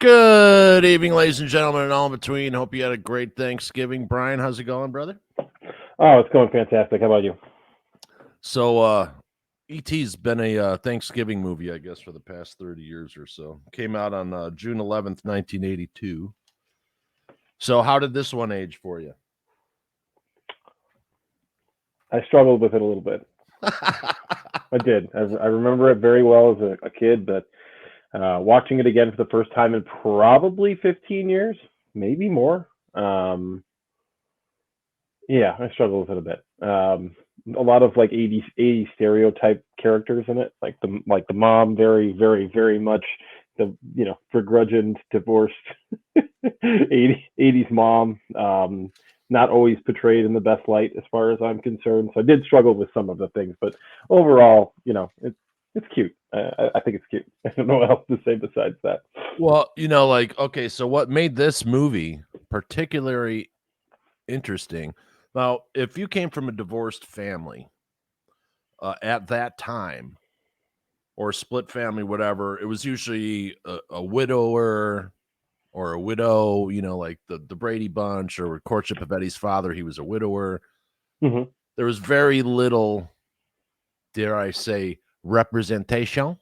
Good evening, ladies and gentlemen, and all in between. Hope you had a great Thanksgiving. Brian, how's it going, brother? Oh, it's going fantastic. How about you? So, E.T.'s been a Thanksgiving movie, I guess, for the past 30 years or so. Came out on June 11th, 1982. So, how did this one age for you? I struggled with it a little bit. I did. I remember it very well as a kid, but watching it again for the first time in probably 15 years, maybe more. Yeah, I struggled with it a bit. A lot of like 80s stereotype characters in it, like the mom, very very very much the begrudged, divorced 80s mom. Not always portrayed in the best light as far as I'm concerned. So I did struggle with some of the things, but overall, it's cute. I think it's cute. I don't know what else to say besides that. Well, okay, so what made this movie particularly interesting? Now, if you came from a divorced family at that time, or a split family, whatever, it was usually a widower or a widow, like the Brady Bunch or Courtship of Eddie's Father. He was a widower. Mm-hmm. There was very little, dare I say, representation.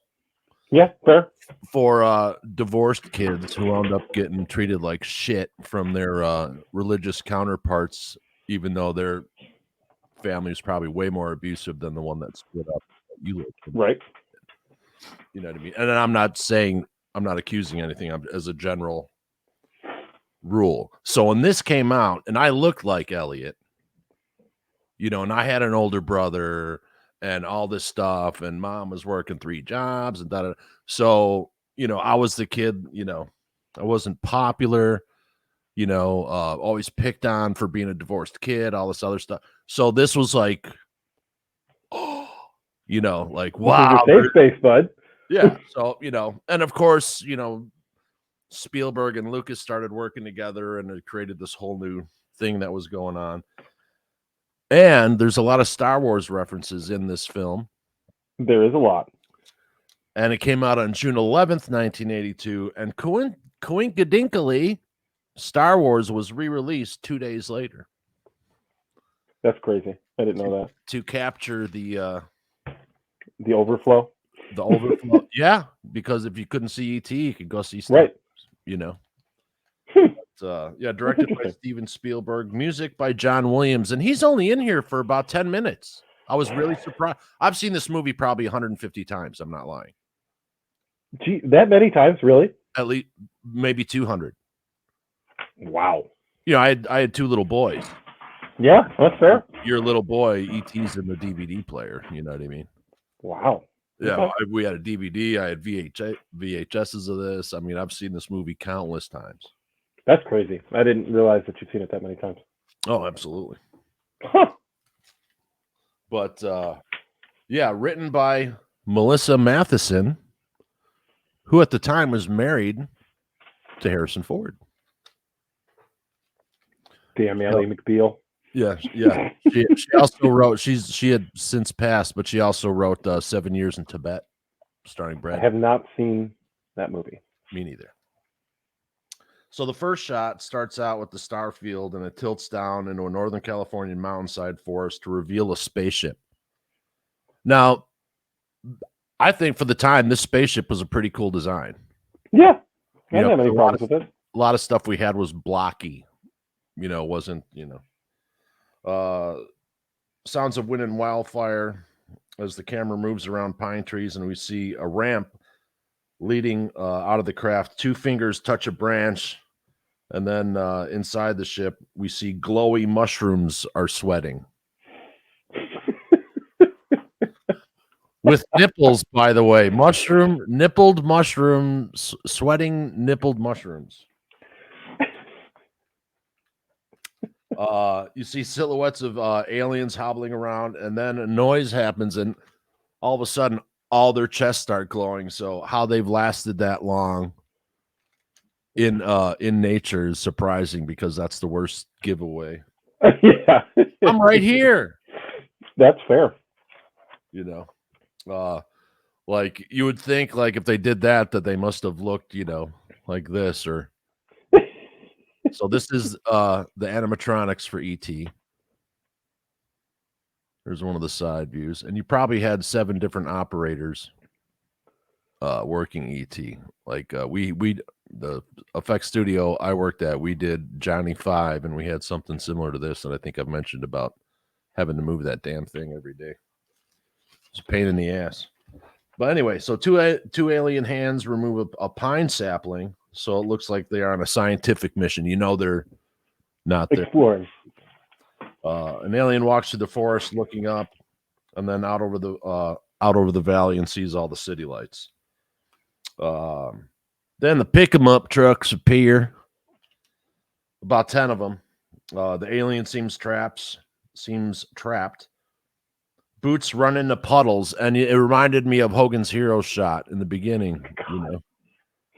Yeah, fair. For divorced kids who wound up getting treated like shit from their religious counterparts, even though their family was probably way more abusive than the one that split up. You lived in. Right. You know what I mean? And I'm not accusing anything. As a general rule. So when this came out, and I looked like Elliot, and I had an older brother and all this stuff, and mom was working 3 jobs and that. So, I was the kid, I wasn't popular, always picked on for being a divorced kid, all this other stuff. So this was like, like, wow. This is your safe space, bud. Yeah. So, and of course, Spielberg and Lucas started working together and it created this whole new thing that was going on. And there's a lot of Star Wars references in this film. There is a lot. And it came out on June 11th, 1982. And coincidentally, Star Wars was re-released 2 days later. That's crazy. I didn't know that. To capture the overflow. The overflow. Yeah, because if you couldn't see E.T., you could go see Star Wars, But, directed by Steven Spielberg, music by John Williams, and he's only in here for about 10 minutes. I was really surprised. I've seen this movie probably 150 times. I'm not lying. Gee, that many times, really? At least maybe 200. Wow. I had 2 little boys. Yeah, that's fair. Your little boy, E.T.'s in the DVD player. You know what I mean? Wow. Yeah, okay. We had a DVD. I had VHSs of this. I mean, I've seen this movie countless times. That's crazy. I didn't realize that you've seen it that many times. Oh, absolutely. Huh. But, written by Melissa Matheson, who at the time was married to Harrison Ford. Damn, Ally McBeal. Yeah. She also wrote. She had since passed, but she also wrote 7 Years in Tibet, starring Brad. I have not seen that movie. Me neither. So the first shot starts out with the star field, and it tilts down into a Northern California mountainside forest to reveal a spaceship. Now, I think for the time, this spaceship was a pretty cool design. Yeah, I don't have any problems with it. A lot of stuff we had was blocky. Wasn't, sounds of wind and wildfire as the camera moves around pine trees, and we see a ramp leading out of the craft. 2 fingers touch a branch, and then inside the ship, we see glowy mushrooms are sweating. With nipples, by the way. Nippled mushrooms, sweating nippled mushrooms. You see silhouettes of aliens hobbling around, and then a noise happens, and all of a sudden, all their chests start glowing. So how they've lasted that long in nature is surprising, because that's the worst giveaway. Yeah. I'm right here. That's fair. Like you would think, like if they did that they must have looked, like this, or so this is the animatronics for ET. There's one of the side views, and you probably had 7 different operators working ET. Like we the effects studio I worked at, we did Johnny 5, and we had something similar to this, and I think I've mentioned about having to move that damn thing every day. It's a pain in the ass. But anyway, so two alien hands remove a pine sapling, so it looks like they are on a scientific mission. You know they're not there. Exploring. An alien walks through the forest, looking up, and then out over the valley, and sees all the city lights. Then the pick 'em up trucks appear. About 10 of them. The alien seems trapped. Boots run into puddles, and it reminded me of Hogan's Hero Shot in the beginning. You know,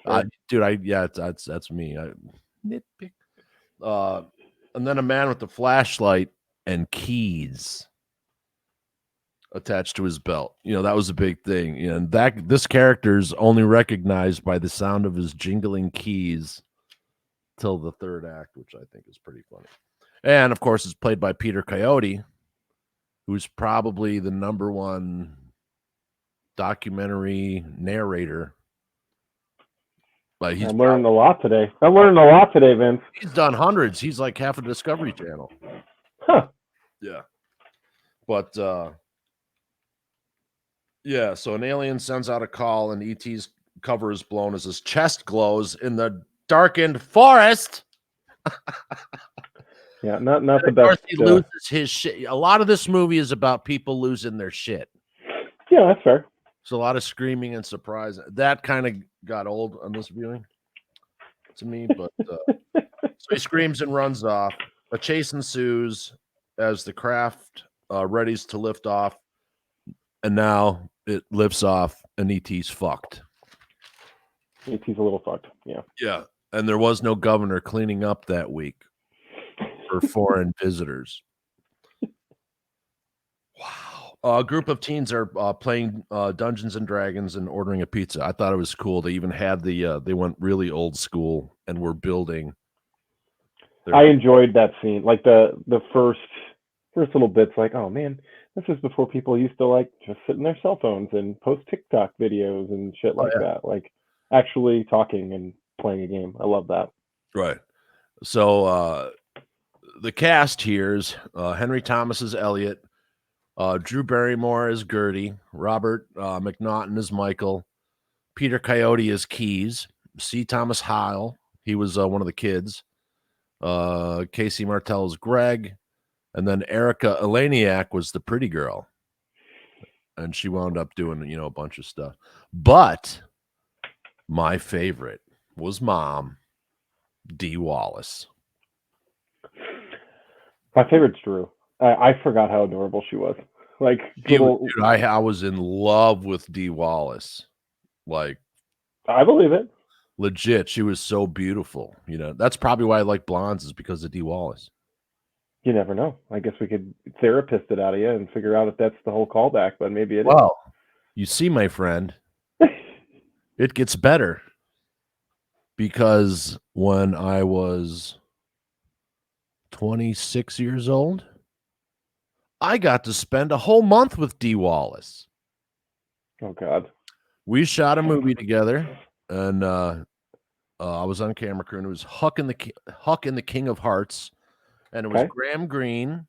that's me. I nitpick. And then a man with a flashlight and keys attached to his belt. You know, that was a big thing. You know, and this character is only recognized by the sound of his jingling keys till the third act, which I think is pretty funny. And of course, it's played by Peter Coyote, who's probably the #1 documentary narrator. But I'm learning a lot today. I'm learning a lot today, Vince. He's done hundreds. He's like half a Discovery Channel. Huh. Yeah. But yeah, so an alien sends out a call, and ET's cover is blown as his chest glows in the darkened forest. Yeah, not the of best. Course he loses his shit. A lot of this movie is about people losing their shit. Yeah, that's fair. It's a lot of screaming and surprise. That kind of got old on this viewing to me, but so he screams and runs off. A chase ensues as the craft readies to lift off, and now it lifts off, and ET's fucked. ET's a little fucked. Yeah. Yeah, and there was no governor cleaning up that week for foreign visitors. Wow. A group of teens are playing Dungeons and Dragons and ordering a pizza. I thought it was cool. They even had they went really old school and were building. I enjoyed that scene. Like the first little bits, like, oh man, this is before people used to like just sit in their cell phones and post TikTok videos and shit like that. Like actually talking and playing a game. I love that. Right. So the cast here is Henry Thomas as Elliot, Drew Barrymore as Gertie, Robert McNaughton as Michael, Peter Coyote as Keys, C. Thomas Hyle, he was one of the kids, Casey Martell as Greg, and then Erica Eleniak was the pretty girl, and she wound up doing a bunch of stuff. But my favorite was Mom, Dee Wallace. My favorite's Drew. I forgot how adorable she was. Like, dude, I was in love with Dee Wallace. Like, I believe it. Legit, she was so beautiful. You know, that's probably why I like blondes, is because of Dee Wallace. You never know. I guess we could therapist it out of you and figure out if that's the whole callback, but maybe it is. Well, you see, my friend, it gets better, because when I was 26 years old, I got to spend a whole month with Dee Wallace. Oh God. We shot a movie together, and I was on camera crew, and it was Huck and the King of Hearts, and it was Graham Greene,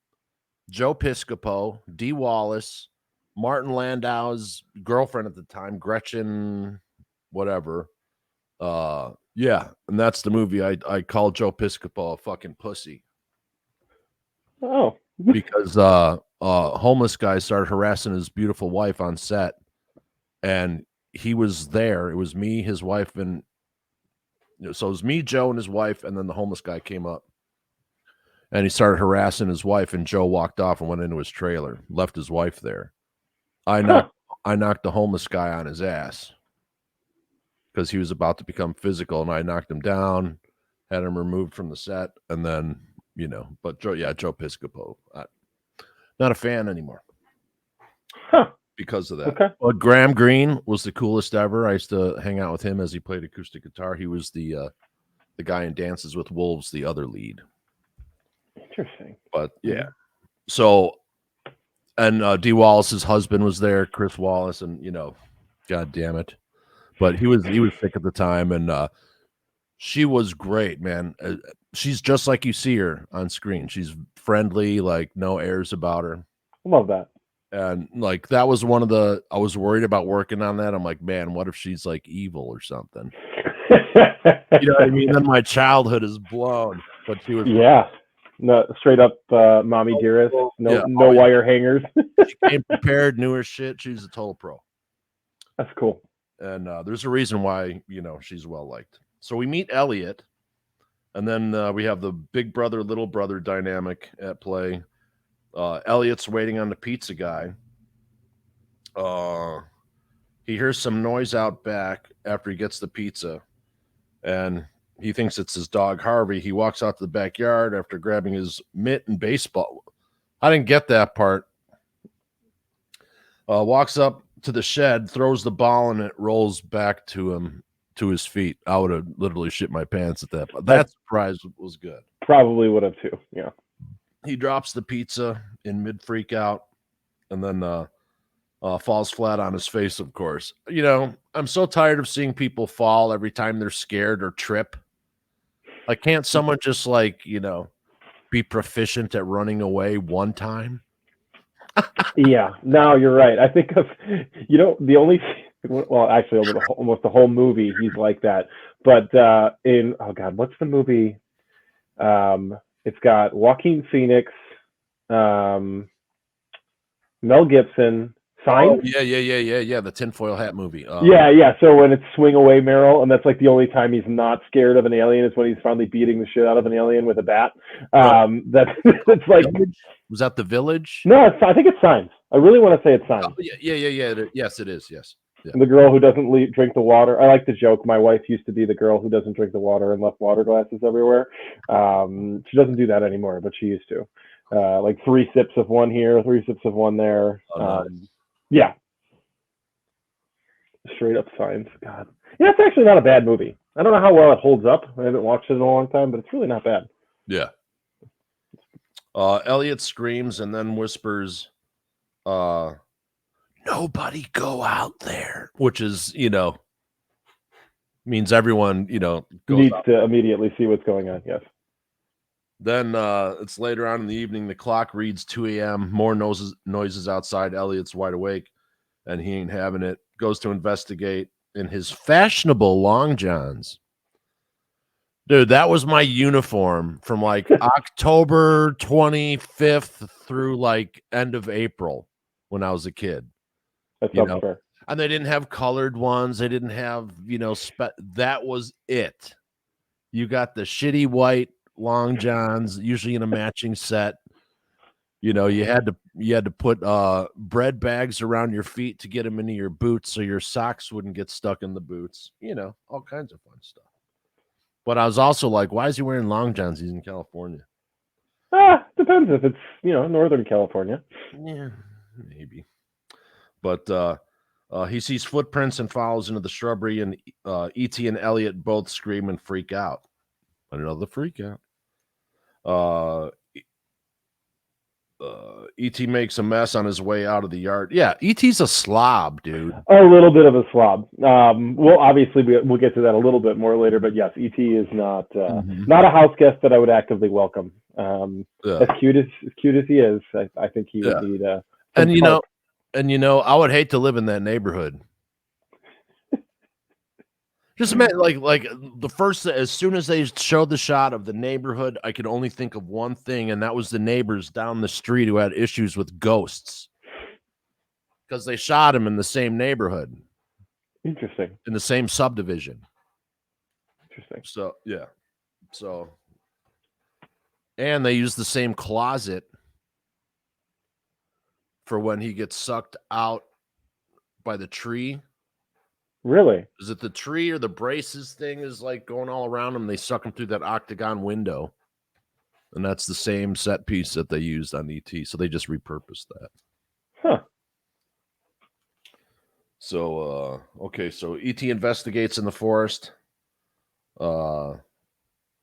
Joe Piscopo, Dee Wallace, Martin Landau's girlfriend at the time, Gretchen, whatever. Yeah, and that's the movie I called Joe Piscopo a fucking pussy. Oh. Because a homeless guy started harassing his beautiful wife on set, and he was there. It was me, his wife, and so it was me, Joe, and his wife, and then the homeless guy came up, and he started harassing his wife, and Joe walked off and went into his trailer, left his wife there. I knocked the homeless guy on his ass because he was about to become physical, and I knocked him down, had him removed from the set, and then, but Joe Piscopo, not a fan anymore. Huh. because of that. Okay. But Graham Greene was the coolest ever. I used to hang out with him as he played acoustic guitar. He was the guy in Dances with Wolves, the other lead. Interesting. But yeah, so and Dee Wallace's husband was there, Chris Wallace, and God damn it, but he was sick at the time, and she was great, man. She's just like you see her on screen. She's friendly, like no airs about her. Love that. And like that was one of the I was worried about working on that. I'm like, man, what if she's like evil or something? You know what I mean? Then my childhood is blown. But she was Yeah. No, straight up, mommy dearest. No, yeah, no wire hangers. she came prepared, knew her shit. She's a total pro. That's cool. And there's a reason why she's well liked. So we meet Elliot, and then we have the big brother little brother dynamic at play. Elliot's waiting on the pizza guy. He hears some noise out back after he gets the pizza, and he thinks it's his dog Harvey. He walks out to the backyard after grabbing his mitt and baseball. I didn't get that part. Walks up to the shed, throws the ball, and it rolls back to him to his feet. I would have literally shit my pants at that. But that surprise was good. Probably would have too. Yeah. He drops the pizza in mid freak out, and then falls flat on his face. Of course, I'm so tired of seeing people fall every time they're scared or trip. Like, can't someone just be proficient at running away one time? Yeah, no, you're right. I think of, the only, well, actually, almost the whole movie, he's like that. But oh God, what's the movie? It's got Joaquin Phoenix, Mel Gibson, Signs. Oh, yeah. The tinfoil hat movie. Yeah. So when it's Swing Away, Meryl, and that's like the only time he's not scared of an alien is when he's finally beating the shit out of an alien with a bat. That's like. Was that The Village? No, I think it's Signs. I really want to say it's Signs. Oh, yeah. Yes, it is. Yes. Yeah. The girl who doesn't drink the water. I like the joke. My wife used to be the girl who doesn't drink the water and left water glasses everywhere. She doesn't do that anymore, but she used to. Like 3 sips of one here, 3 sips of one there. Oh, nice. Yeah. Straight up Signs. God. Yeah, it's actually not a bad movie. I don't know how well it holds up. I haven't watched it in a long time, but it's really not bad. Yeah. Elliot screams and then whispers, nobody go out there, which is, means everyone, goes needs out. to immediately see what's going on. Yes. Then it's later on in the evening. The clock reads 2 a.m. More noises outside. Elliot's wide awake, and he ain't having it. Goes to investigate in his fashionable long johns. Dude, that was my uniform from like October 25th through like end of April when I was a kid. That sounds fair. And they didn't have colored ones. They didn't have, that was it. You got the shitty white long johns, usually in a matching set. You had to put bread bags around your feet to get them into your boots so your socks wouldn't get stuck in the boots. All kinds of fun stuff. But I was also like, why is he wearing long johns? He's in California. Depends if it's, Northern California. Yeah, maybe. But he sees footprints and follows into the shrubbery, and E.T. and Elliot both scream and freak out. Another freak out. E.T. makes a mess on his way out of the yard. Yeah, E.T.'s a slob, dude. A little bit of a slob. Well, obviously, we'll get to that a little bit more later, but yes, E.T. is not a house guest that I would actively welcome. As cute as he is, I think he would need a. And I would hate to live in that neighborhood. Just imagine, like the first, as soon as they showed the shot of the neighborhood, I could only think of one thing, and that was the neighbors down the street who had issues with ghosts because they shot him in the same neighborhood. Interesting. In the same subdivision. Interesting. So yeah. And they used the same closet for when he gets sucked out by the tree. Really? Is it the tree or the braces thing is like going all around him? They suck him through that octagon window. And that's the same set piece that they used on ET. So they just repurposed that. Huh. So okay, so ET investigates in the forest. Uh Hang on,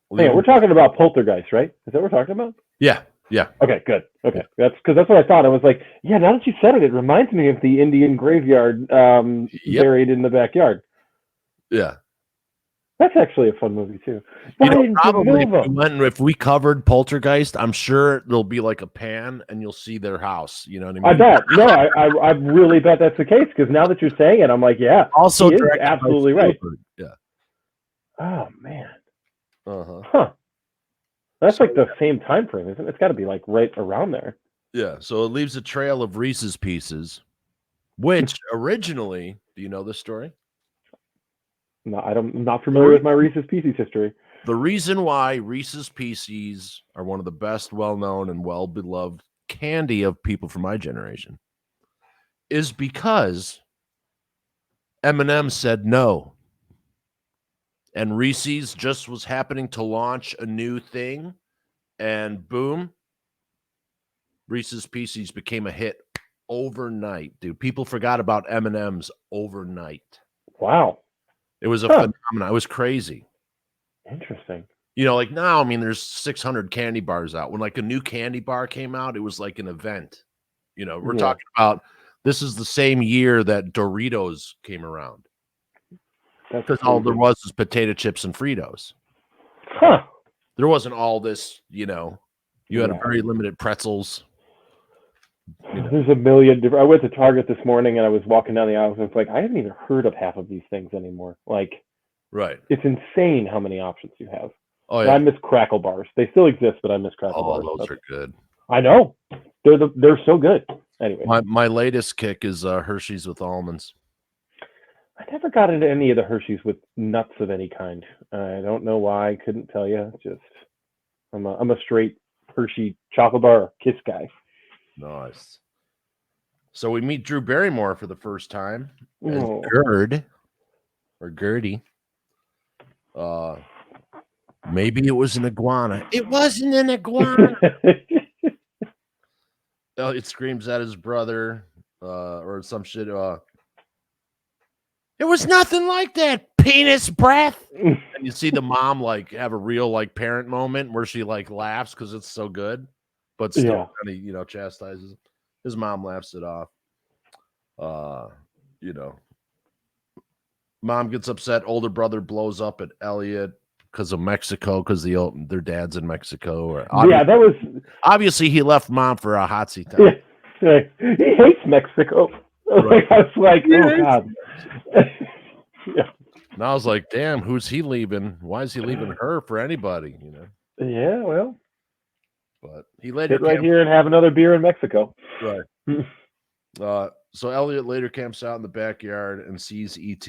we're leaving talking about Poltergeist, right? Is that what we're talking about? Yeah, yeah. Okay, good. Okay, that's because that's what I thought. I was like, yeah. Now that you said it, it reminds me of the Indian graveyard Yep. buried in the backyard. Yeah. That's actually a fun movie too. You know, Brian De probably Nova. if we covered Poltergeist, I'm sure there'll be like a pan and you'll see their house. You know what I I mean? bet. No, I really bet that's the case because now that you're saying it, I'm like, yeah, he Also is directed by absolutely right. Spielberg. Yeah. Oh man, Uh-huh. huh? That's So like the same time frame, isn't it? It's got to be like right around there. yeah, so it leaves a trail of Reese's Pieces, which originally, do you know this story? No, I'm not The, familiar re- with my Reese's Pieces history. the reason why Reese's Pieces are one of the best, well-known, and well-beloved candy of people from my generation is because Eminem said no. And Reese's just was happening to launch a new thing, and boom, Reese's Pieces became a hit overnight, dude. People forgot about M&M's overnight. Wow. It was a Huh. phenomenon. It was crazy. Interesting. You know, like now, I mean, there's 600 candy bars out. When like a new candy bar came out, it was like an event. You know, we're Yeah. talking about this is the same year that Doritos came around That's because all there crazy. was potato chips and Fritos. Huh. There wasn't all this, you know, you had a Yeah. very limited pretzels. You know, There's a million different. I went to Target this morning and I was walking down the aisles and it's like I haven't even heard of half of these things anymore. Like right. it's insane how many options you have. Oh, And I yeah. miss Crackle bars. They still exist, but I miss Crackle Oh, bars. those are good. I know. They're so good. Anyway, My latest kick is Hershey's with almonds. I never got into any of the Hershey's with nuts of any kind. I don't know why. I couldn't tell you. Just I'm a straight Hershey chocolate bar kiss guy. Nice. So we meet Drew Barrymore for the first time as Oh. Gerd or Gertie. Maybe it was an iguana. It wasn't an iguana. Elliot screams at his brother, or some shit. It was nothing like that. Penis breath. And you see the mom like have a real like parent moment where she like laughs because it's so good, but still Yeah. kind of chastises. His mom laughs it off. You know, mom gets upset. Older brother blows up at Elliot because of Mexico, because their dad's in Mexico. Or Yeah, that was. obviously he left mom for a hotsy time. Yeah, he hates Mexico. Right. I was like, oh god. Yeah. And I was like, damn, who's he leaving? Why is he leaving her for anybody? You know. Yeah, well, But he later sit right here and have another beer in Mexico. right. So Elliot later camps out in the backyard and sees ET.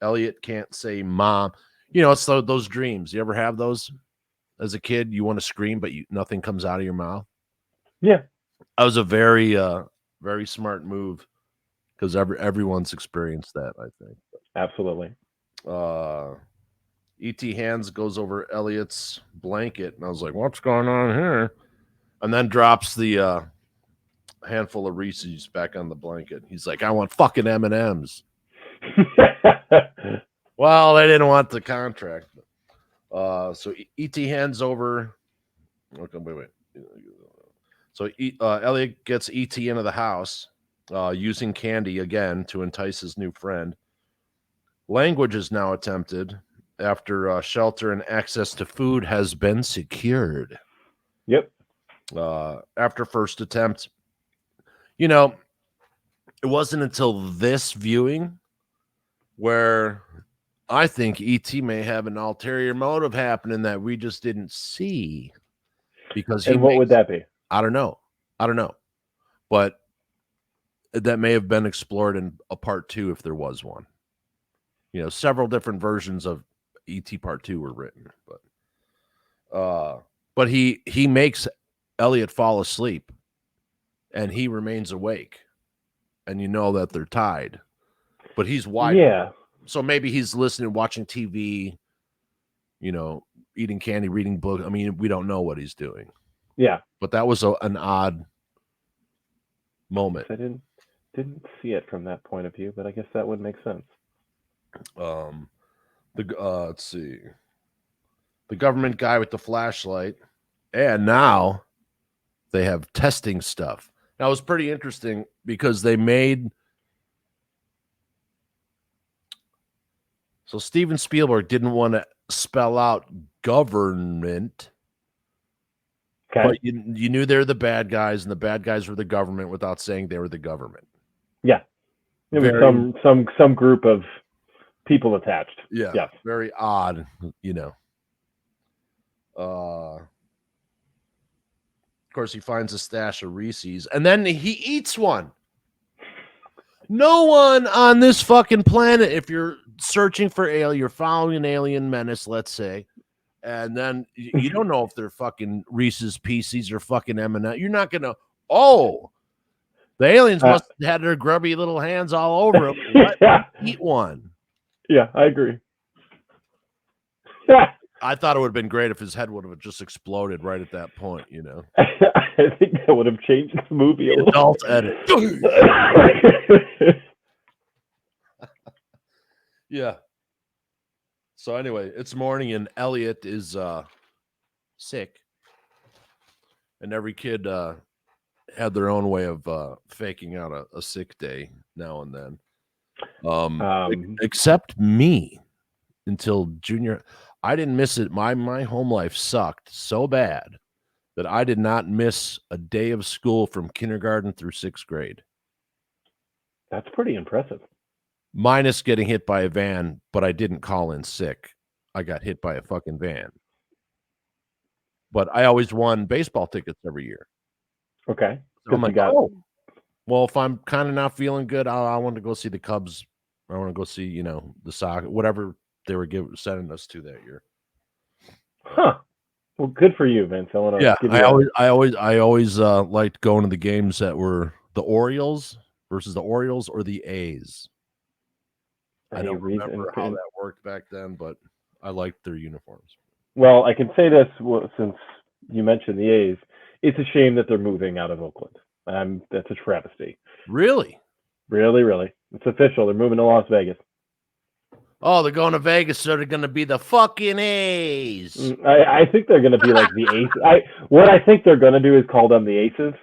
Elliot can't say mom. You know, it's those dreams. You ever have those as a kid? You want to scream, but nothing comes out of your mouth. Yeah. That was a very, very smart move because everyone's experienced that, I think. Absolutely. E.T. hands goes over Elliot's blanket, and I was like, "What's going on here?" And then drops the handful of Reese's back on the blanket. He's like, "I want fucking M&Ms." Well, they didn't want the contract. So E.T. hands over. Okay, wait. So Elliot gets E.T. into the house using candy again to entice his new friend. Language is now attempted after shelter and access to food has been secured. Yep. After first attempt, you know, it wasn't until this viewing where I think ET may have an ulterior motive happening that we just didn't see. Because And what would that be? I don't know. But that may have been explored in a part 2 if there was one. You know, several different versions of ET Part 2 were written, but he makes Elliot fall asleep and he remains awake. And you know that they're tied. But he's wide awake. So maybe he's listening, watching TV, you know, eating candy, reading books. I mean, we don't know what he's doing. Yeah. But that was an odd moment. didn't see it from that point of view, but I guess that would make sense. Let's see, the government guy with the flashlight, and now they have testing stuff. Now it was pretty interesting because they made so Steven Spielberg didn't want to spell out government, Okay. but you knew they're the bad guys, and the bad guys were the government without saying they were the government. Yeah. It was Very, some group of people attached. yeah, Yes. very odd, you know. Of course, he finds a stash of Reese's, and then he eats one. No one on this fucking planet, if you're searching for alien, you're following an alien menace, let's say, and then you don't know if they're fucking Reese's Pieces or fucking M&M. You're not gonna. Oh, the aliens must have had their grubby little hands all over them. Yeah. Eat one. Yeah, I agree. Yeah. I thought it would have been great if his head would have just exploded right at that point, you know. I think that would have changed the movie a little. Adult edit. Yeah. So anyway, it's morning and Elliot is sick. And every kid had their own way of faking out a sick day now and then. Except me until junior. I didn't miss it. My home life sucked so bad that I did not miss a day of school from kindergarten through 6th grade. That's pretty impressive. Minus getting hit by a van, but I didn't call in sick. I got hit by a fucking van. But I always won baseball tickets every year. Okay. So I'm like, oh, well, if I'm kind of not feeling good, I want to go see the Cubs. I want to go see, you know, the Sox, whatever they were sending us to that year. Huh. Well, good for you, Vince. I always liked going to the games that were the Orioles versus the Orioles or the A's. I don't remember how that worked back then, but I liked their uniforms. Well, I can say this since you mentioned the A's. It's a shame that they're moving out of Oakland. That's a travesty. Really? Really, really. It's official. They're moving to Las Vegas. Oh, they're going to Vegas, so they're going to be the fucking A's. I think they're going to be like the Aces. What I think they're going to do is call them the Aces,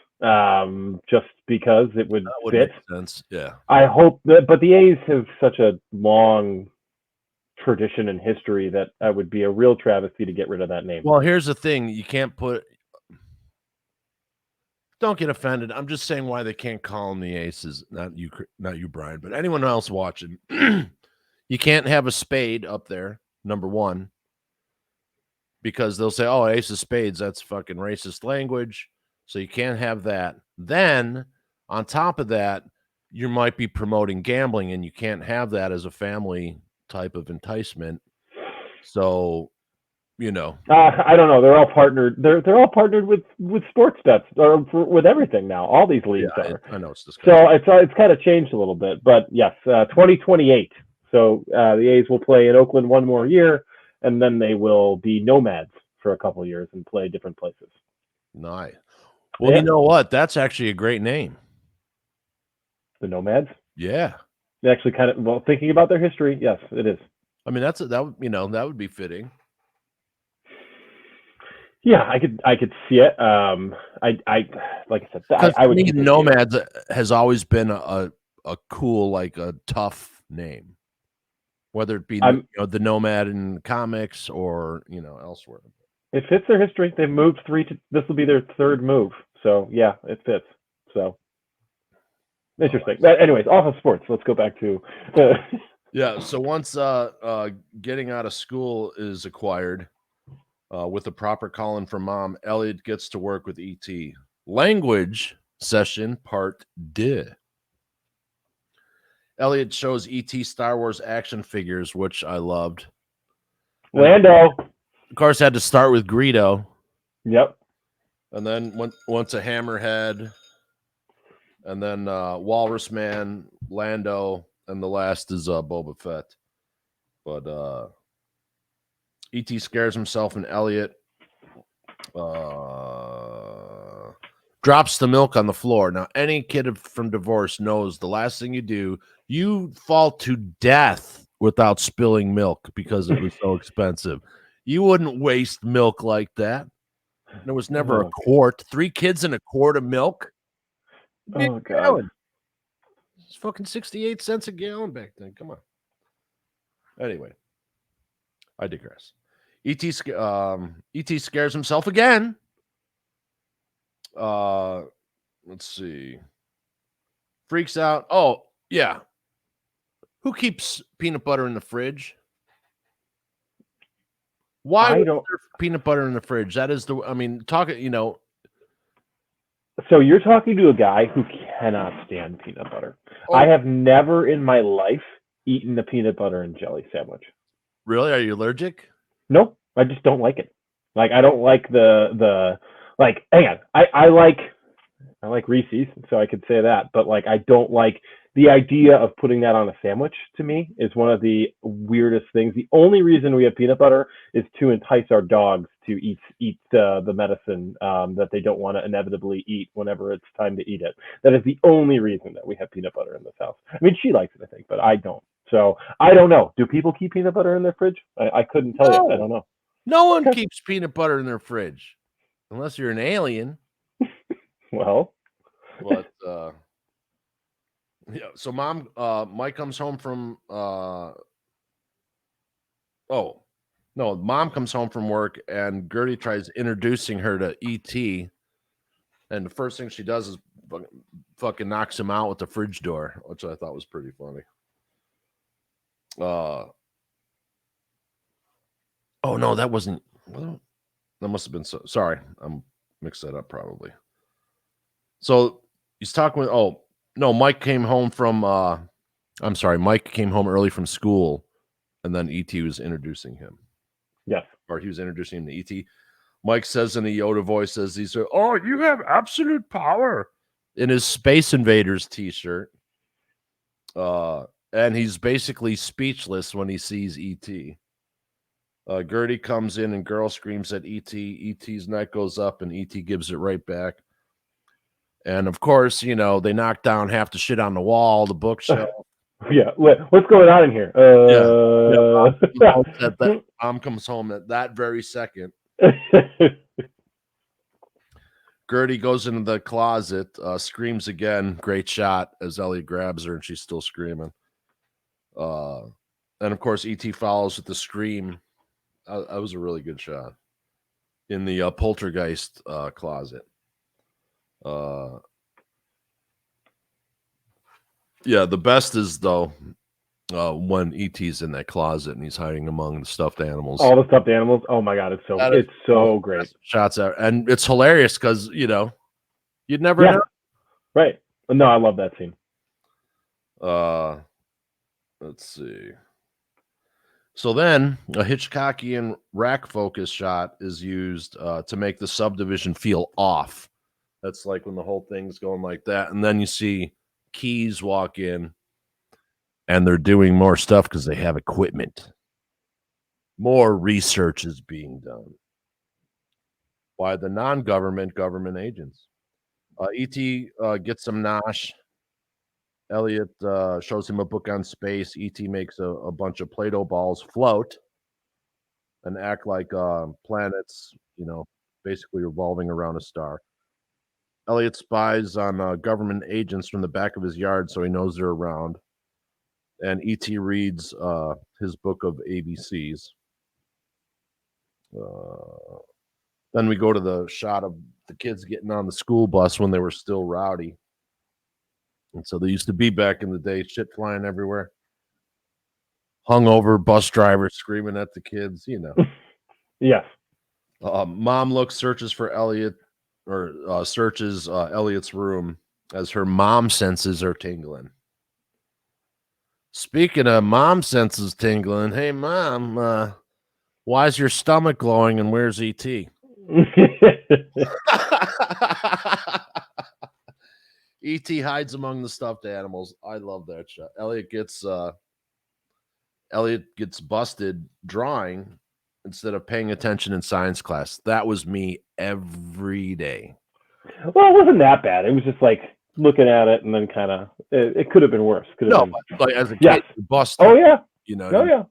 just because it would fit. Make sense. Yeah. I hope that, but the A's have such a long tradition and history that that would be a real travesty to get rid of that name. Well, here's the thing: you can't put. Don't get offended. I'm just saying why they can't call them the Aces. Not you, Brian, but anyone else watching. You can't have a spade up there, number one, because they'll say, oh, ace of spades, that's fucking racist language. So you can't have that. Then, on top of that, you might be promoting gambling, and you can't have that as a family type of enticement. So, you know. I don't know. They're all partnered. They're all partnered with sports bets or with everything now. All these leagues are. I know it's disgusting. So it's kind of changed a little bit. But yes, 2028. So the A's will play in Oakland one more year, and then they will be nomads for a couple of years and play different places. Nice. Well, you know what? That's actually a great name. The Nomads? Yeah. They actually kind of, thinking about their history, yes, it is. I mean, that would be fitting. Yeah, I could see it. Like I said, I would. Nomads has always been a cool, like a tough name. Whether it be the Nomad in comics or elsewhere, it fits their history. They've moved this will be their third move, so yeah, it fits. So interesting. But anyways, off of sports, let's go back to. Yeah. So once getting out of school is acquired, with the proper calling from mom, Elliot gets to work with ET. Language session part 2. Elliot shows ET Star Wars action figures, which I loved. Lando. Of course, had to start with Greedo. Yep. And then went to Hammerhead. And then Walrus Man, Lando, and the last is Boba Fett. But E.T. scares himself and Elliot. drops the milk on the floor. Now, any kid from divorce knows the last thing you do, you fall to death without spilling milk because it was so expensive. You wouldn't waste milk like that. There was never a Oh, quart. 3 kids and a quart of milk. Big oh God. gallon. It's fucking 68 cents a gallon back then. Come on. Anyway, I digress. E.T. scares himself again. Let's see. Freaks out. Oh, yeah. Who keeps peanut butter in the fridge? Why I was don't. there peanut butter in the fridge? That is So you're talking to a guy who cannot stand peanut butter. I oh, have never in my life eaten a peanut butter and jelly sandwich. really? Are you allergic? Nope, I just don't like it. Like I don't like the like. Hang on, I like Reese's, so I could say that. But like, I don't like the idea of putting that on a sandwich. To me, is one of the weirdest things. The only reason we have peanut butter is to entice our dogs to eat the medicine that they don't want to inevitably eat whenever it's time to eat it. That is the only reason that we have peanut butter in this house. I mean, she likes it, I think, but I don't. So I don't know. Do people keep peanut butter in their fridge? I couldn't tell you. I No. don't know. No one Okay. keeps peanut butter in their fridge unless you're an alien. Well, But yeah, so Mike comes home from oh no, mom comes home from work and Gertie tries introducing her to ET, and the first thing she does is fucking knocks him out with the fridge door, which I thought was pretty funny. Oh no, that wasn't. Well, that must have been sorry. I'm mixed that up probably. So he's talking with. Oh no, Mike came home from. I'm sorry, Mike came home early from school, and then ET was introducing him, yes. or he was introducing him to ET. Mike says in a Yoda voice, says these are, oh, you have absolute power in his Space Invaders t-shirt. And he's basically speechless when he sees ET. Gertie comes in and girl screams at ET. ET's neck goes up and ET gives it right back. And of course, they knock down half the shit on the wall, the bookshelf. Yeah. What's going on in here? Mom comes home at that very second. Gertie goes into the closet, screams again. Great shot as Ellie grabs her and she's still screaming. And of course, ET follows with the scream. That was a really good shot in the poltergeist closet. Yeah, the best is though when ET's in that closet and he's hiding among the stuffed animals. All the stuffed animals. Oh my god, it's so great. Shots out, and it's hilarious because you'd never know. Right. No, I love that scene. Let's see. So then a Hitchcockian rack focus shot is used to make the subdivision feel off. That's like when the whole thing's going like that. And then you see Keys walk in and they're doing more stuff because they have equipment. More research is being done by the non-government government agents. E.T. Gets some nosh. Elliot shows him a book on space. E.T. makes a bunch of Play-Doh balls float and act like planets, basically revolving around a star. Elliot spies on government agents from the back of his yard so he knows they're around. And E.T. reads his book of ABCs. Then we go to the shot of the kids getting on the school bus when they were still rowdy. And so they used to be back in the day, shit flying everywhere. Hungover bus drivers screaming at the kids, Yes. Mom searches for Elliot, or searches Elliot's room as her mom senses are tingling. Speaking of mom senses tingling, hey mom, why's your stomach glowing and where's ET? ET hides among the stuffed animals. I love that shot. Elliot gets busted drawing instead of paying attention in science class. That was me every day. Well, it wasn't that bad. It was just like looking at it and then kind of it could have been worse. Could have No, been. but, like as a Yes. kid, you bust Oh them. yeah. You know what I Oh mean?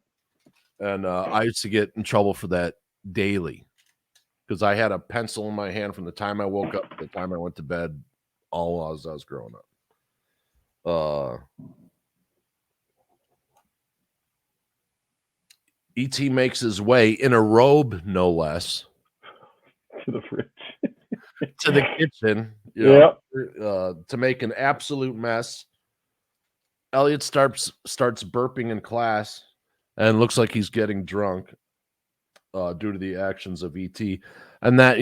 yeah. And I used to get in trouble for that daily because I had a pencil in my hand from the time I woke up to the time I went to bed, all as I was growing up. E.T. makes his way in a robe, no less, To the fridge. to the kitchen, Yep. to make an absolute mess. Elliot starts burping in class and looks like he's getting drunk due to the actions of E.T. And that,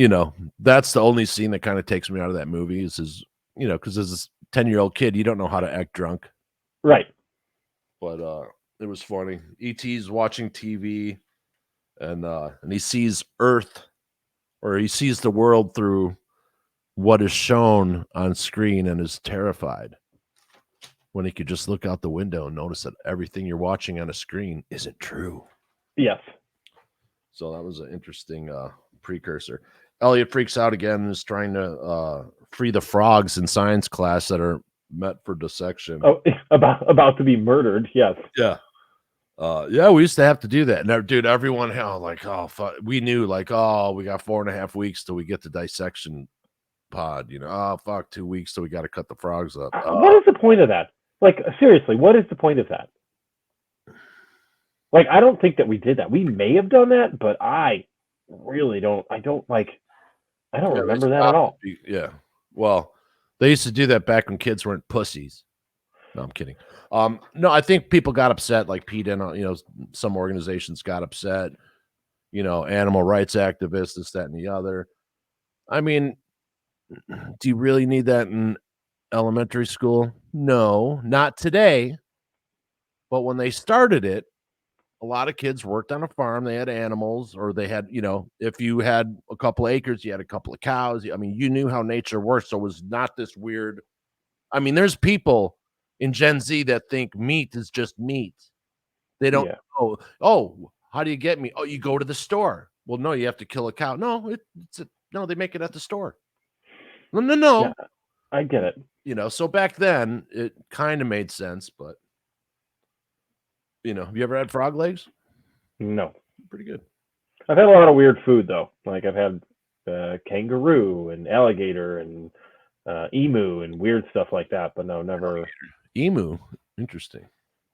that's the only scene that kind of takes me out of that movie is his, because as a 10-year-old kid, you don't know how to act drunk. Right. But it was funny. E.T.'s watching TV and he sees Earth, or he sees the world through what is shown on screen and is terrified when he could just look out the window and notice that everything you're watching on a screen isn't true. Yes. So that was an interesting precursor. Elliot freaks out again and is trying to free the frogs in science class that are met for dissection. Oh, about to be murdered. Yes. Yeah. Yeah, we used to have to do that. And dude, everyone fuck. We knew we got 4.5 weeks till we get the dissection pod. 2 weeks till we got to cut the frogs up. What is the point of that? Like, seriously, what is the point of that? Like, I don't think that we did that. We may have done that, but I really don't. I don't remember that at all. Yeah. Well, they used to do that back when kids weren't pussies. No, I'm kidding. No, I think people got upset, like Pete and some organizations got upset. Animal rights activists, this, that, and the other. I mean, do you really need that in elementary school? No, not today. But when they started it, a lot of kids worked on a farm. They had animals, or they had, if you had a couple acres, you had a couple of cows. I mean, you knew how nature works. So it was not this weird. I mean, there's people in Gen Z that think meat is just meat. They don't know. Oh, how do you get meat? Oh, you go to the store. Well, no, you have to kill a cow. No, they make it at the store. No. Yeah, I get it. So back then it kind of made sense, but have you ever had frog legs? No. Pretty good. I've had a lot of weird food though. Like I've had kangaroo and alligator and emu and weird stuff like that, but no, never. Emu, interesting.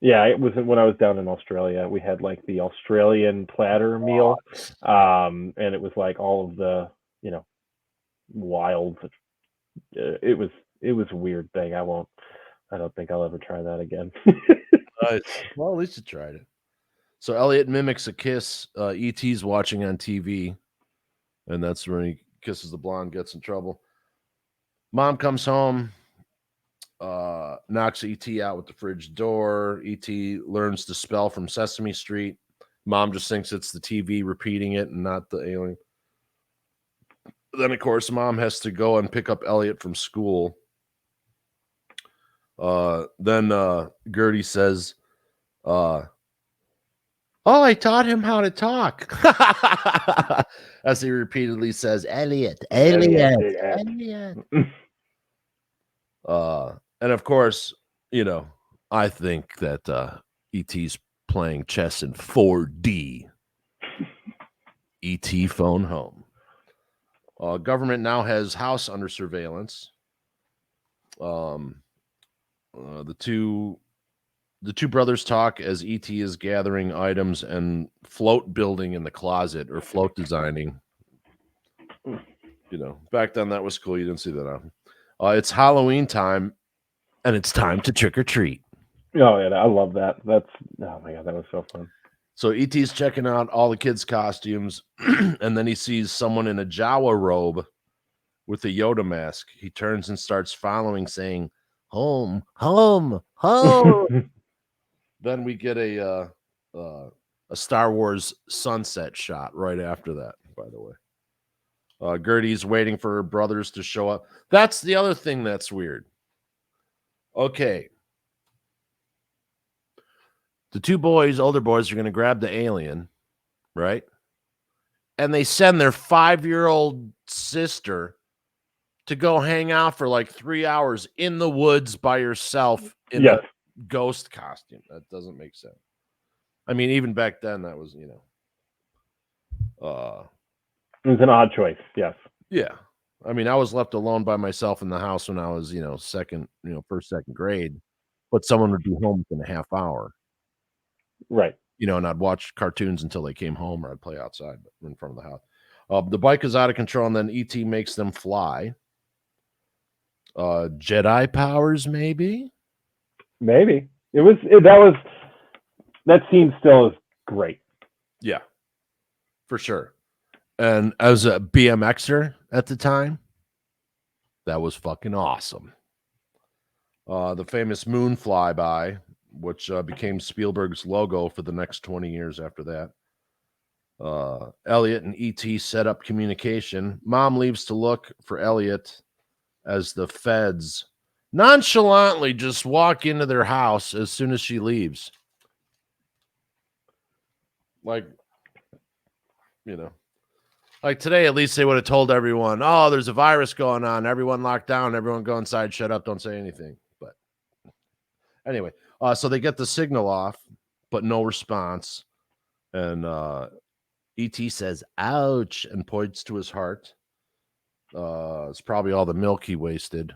Yeah, it was when I was down in Australia. We had like the Australian platter meal, and it was like all of the wild. It was a weird thing. I don't think I'll ever try that again. Well, at least you tried it. So Elliot mimics a kiss E.T.'s watching on TV, and that's when he kisses the blonde, gets in trouble. Mom comes home, knocks E.T. out with the fridge door. E.T. learns the spell from Sesame Street. Mom just thinks it's the TV repeating it and not the alien. Then, of course, Mom has to go and pick up Elliot from school. Then Gertie says, I taught him how to talk. As he repeatedly says, Elliot. And of course, I think that E.T.'s playing chess in 4D. E.T. phone home. Government now has house under surveillance. The two brothers talk as E.T. is gathering items and float building in the closet, or float designing. Back then that was cool. You didn't see that often. It's Halloween time, and it's time to trick or treat. Oh yeah, I love that. Oh my god, that was so fun. So E.T.'s checking out all the kids' costumes, and then he sees someone in a Jawa robe with a Yoda mask. He turns and starts following, saying, "Home, home, home." Then we get a Star Wars sunset shot right after that, by the way. Gertie's waiting for her brothers to show up. That's the other thing that's weird. Okay. The two older boys, are going to grab the alien, right? And they send their 5-year-old sister to go hang out for like 3 hours in the woods by yourself in Yes. a ghost costume. That doesn't make sense. I mean, even back then, that was, It was an odd choice. Yes. yeah. I mean, I was left alone by myself in the house when I was, first, second grade, but someone would be home within a half hour, Right. and I'd watch cartoons until they came home, or I'd play outside in front of the house. The bike is out of control, and then E.T. makes them fly. Jedi powers, maybe? Maybe. That scene still is great. Yeah, for sure. And as a BMXer at the time, that was fucking awesome. The famous moon flyby, which became Spielberg's logo for the next 20 years after that. Elliot and E.T. set up communication. Mom leaves to look for Elliot as the feds nonchalantly just walk into their house as soon as she leaves. Like, like today, at least they would have told everyone, oh, there's a virus going on. Everyone locked down. Everyone go inside. Shut up. Don't say anything. But anyway, so they get the signal off, but no response. And E.T. says, ouch, and points to his heart. It's probably all the milk he wasted.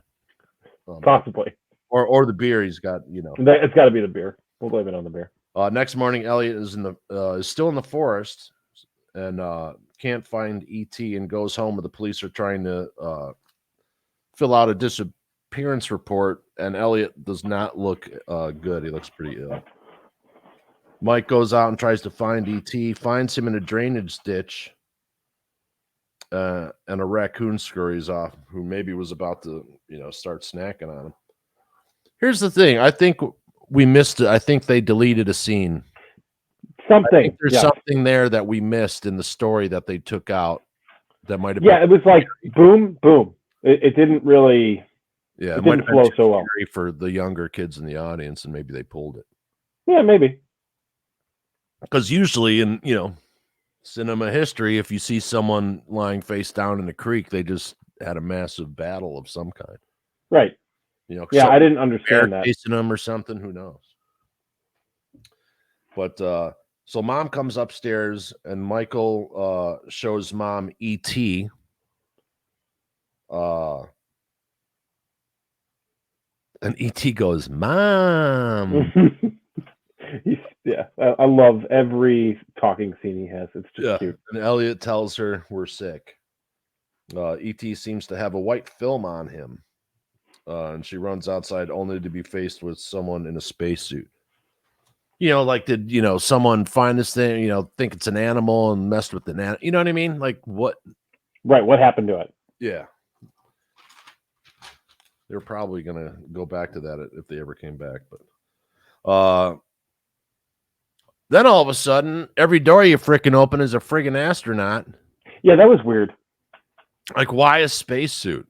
Possibly. Or the beer he's got, It's got to be the beer. We'll blame it on the beer. Next morning, Elliot is is still in the forest and can't find E.T. and goes home. Where the police are trying to fill out a disappearance report, and Elliot does not look good. He looks pretty ill. Mike goes out and tries to find E.T., finds him in a drainage ditch, and a raccoon scurries off, who maybe was about to, start snacking on him. Here's the thing. I think we missed it. I think they deleted a scene. Something. There's something there that we missed in the story that they took out. That might have. Yeah, it was like boom, boom. It didn't really. Yeah, it didn't flow so well for the younger kids in the audience, and maybe they pulled it. Yeah, maybe. Because usually in cinema history, if you see someone lying face down in a creek, they just had a massive battle of some kind. Right. Yeah, I didn't understand that. Chasing them or something, who knows? But so mom comes upstairs and Michael shows mom E.T. And E.T. goes, Mom. Yeah, I love every talking scene he has. It's just cute. And Elliot tells her we're sick. E.T. seems to have a white film on him. And she runs outside only to be faced with someone in a spacesuit. Did someone find this thing, think it's an animal and messed with the animal? You know what I mean? Like what? Right. What happened to it? Yeah. They're probably going to go back to that if they ever came back. But then all of a sudden, every door you frickin' open is a friggin' astronaut. Yeah, that was weird. Like, why a spacesuit?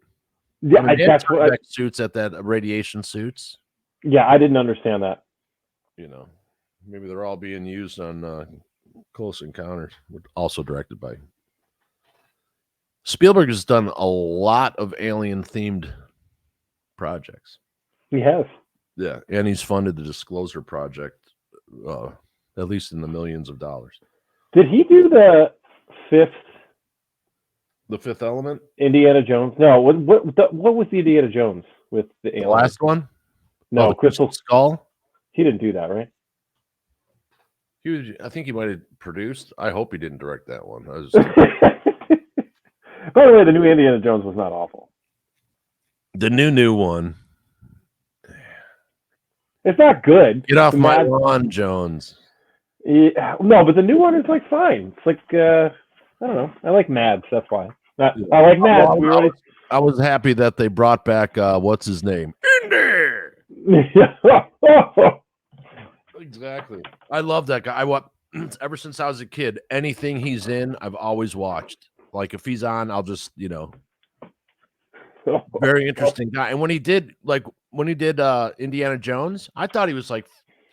Yeah, that's what suits at that radiation suits. Yeah, I didn't understand that. Maybe they're all being used on Close Encounters, also directed by Spielberg. Has done a lot of alien-themed projects. He has. Yeah, and he's funded the Disclosure Project, at least in the millions of dollars. Did he do the Fifth Element? Indiana Jones? No. What was the Indiana Jones with the alien? The last one? No, Crystal Skull. He didn't do that, right? I think he might have produced. I hope he didn't direct that one. By the way, the new Indiana Jones was not awful. The new one. It's not good. Get off my lawn, Jones. Yeah, no, but the new one is like fine. It's like I don't know. I like Mads. That's why. I like Mads. I was happy that they brought back what's his name? Indy. Exactly. I love that guy. Ever since I was a kid, anything he's in, I've always watched. Like if he's on, I'll just very interesting guy. And when he did Indiana Jones, I thought he was like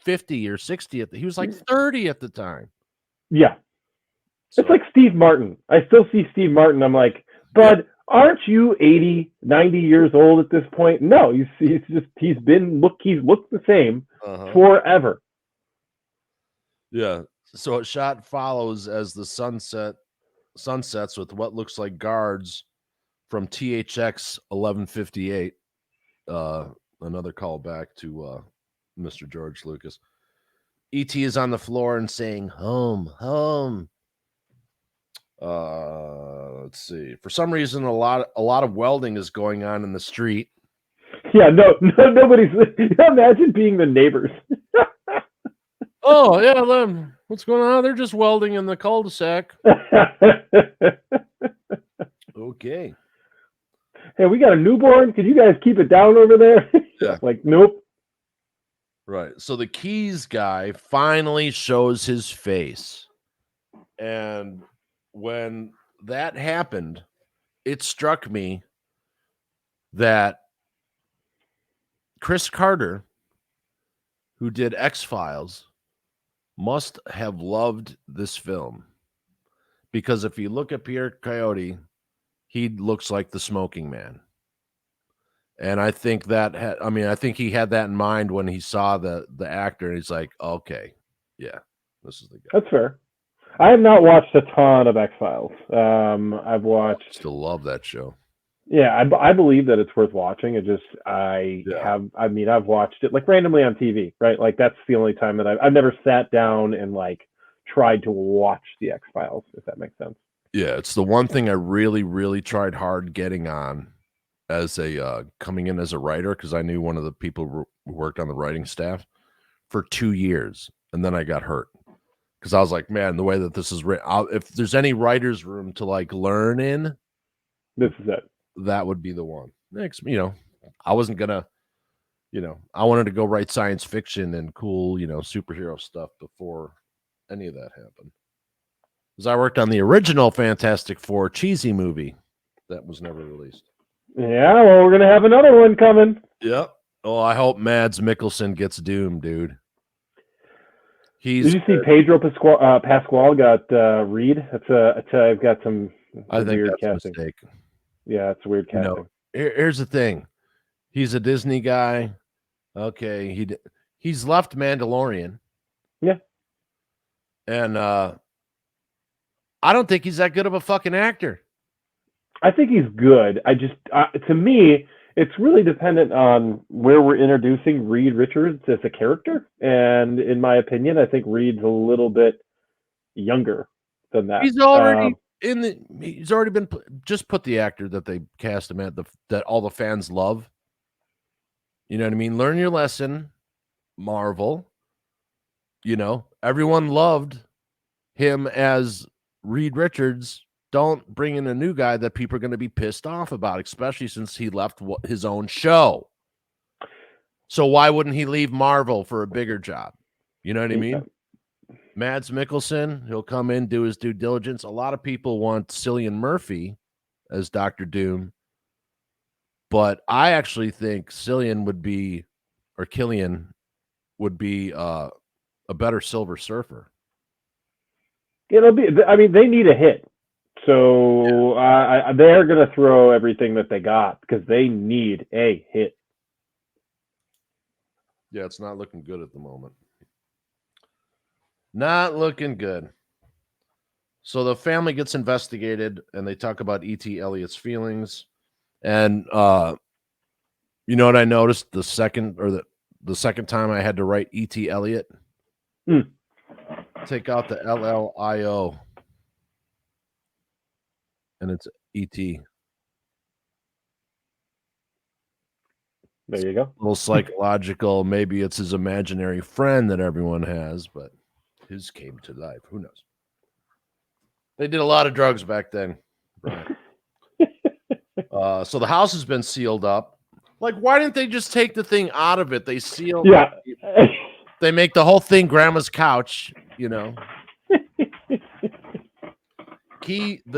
50 or 60 he was like 30 at the time. Yeah. So. It's like Steve Martin. I still see Steve Martin. I'm like, But aren't you 80, 90 years old at this point? No, he's looked the same forever. Yeah. So a shot follows as the sunsets with what looks like guards from THX 1158. Another call back to Mr. George Lucas. E.T. is on the floor and saying, home, home. Let's see. For some reason, a lot of welding is going on in the street. Yeah, no, nobody's. Imagine being the neighbors. Oh yeah, what's going on? They're just welding in the cul-de-sac. Okay. Hey, we got a newborn. Could you guys keep it down over there? Yeah. Like, nope. Right. So the keys guy finally shows his face. And when that happened, it struck me that Chris Carter, who did X-Files, must have loved this film. Because if you look at Pierre Coyote, he looks like the smoking man. And I think I think he had that in mind when he saw the actor, and he's like, okay, yeah, this is the guy. That's fair. I have not watched a ton of X-Files. I've watched. Still love that show. Yeah, I believe that it's worth watching. I've watched it like randomly on TV, right? Like that's the only time that I've never sat down and like tried to watch the X-Files, if that makes sense. Yeah, it's the one thing I really, really tried hard getting on as a coming in as a writer, because I knew one of the people who worked on the writing staff for 2 years, and then I got hurt because I was like, man, the way that this is written, if there's any writer's room to like learn in, this is it. That would be the one. Next, I wasn't gonna, I wanted to go write science fiction and cool, superhero stuff before any of that happened. Because I worked on the original Fantastic Four cheesy movie that was never released. Yeah, well, we're gonna have another one coming. Yep. Oh, I hope Mads Mikkelsen gets Doom, dude. Did you see Pedro Pascal got Reed? I've got some. I think that's casting. A mistake. Yeah, it's a weird casting. Here's the thing. He's a Disney guy. Okay, he's left Mandalorian. Yeah. And I don't think he's that good of a fucking actor. I think he's good. To me, it's really dependent on where we're introducing Reed Richards as a character. And in my opinion, I think Reed's a little bit younger than that. He's already he's already been just put the actor that they cast him at that all the fans love. You know what I mean? Learn your lesson, Marvel. Everyone loved him as Reed Richards. Don't bring in a new guy that people are going to be pissed off about, especially since he left his own show. So why wouldn't he leave Marvel for a bigger job? You know what I mean? Mads Mikkelsen, he'll come in, do his due diligence. A lot of people want Cillian Murphy as Dr. Doom, but I actually think Killian would be a better Silver Surfer. It'll be. I mean, they need a hit, so they're going to throw everything that they got because they need a hit. Yeah, it's not looking good at the moment. Not looking good. So the family gets investigated, and they talk about E.T. Elliott's feelings. And you know what I noticed the second time I had to write E.T. Elliott? Take out the LLIO, and it's E.T. There you go. A little psychological. Maybe it's his imaginary friend that everyone has, but his came to life. Who knows? They did a lot of drugs back then. So the house has been sealed up. Like, why didn't they just take the thing out of it? They sealed. Yeah. They make the whole thing Grandma's couch. The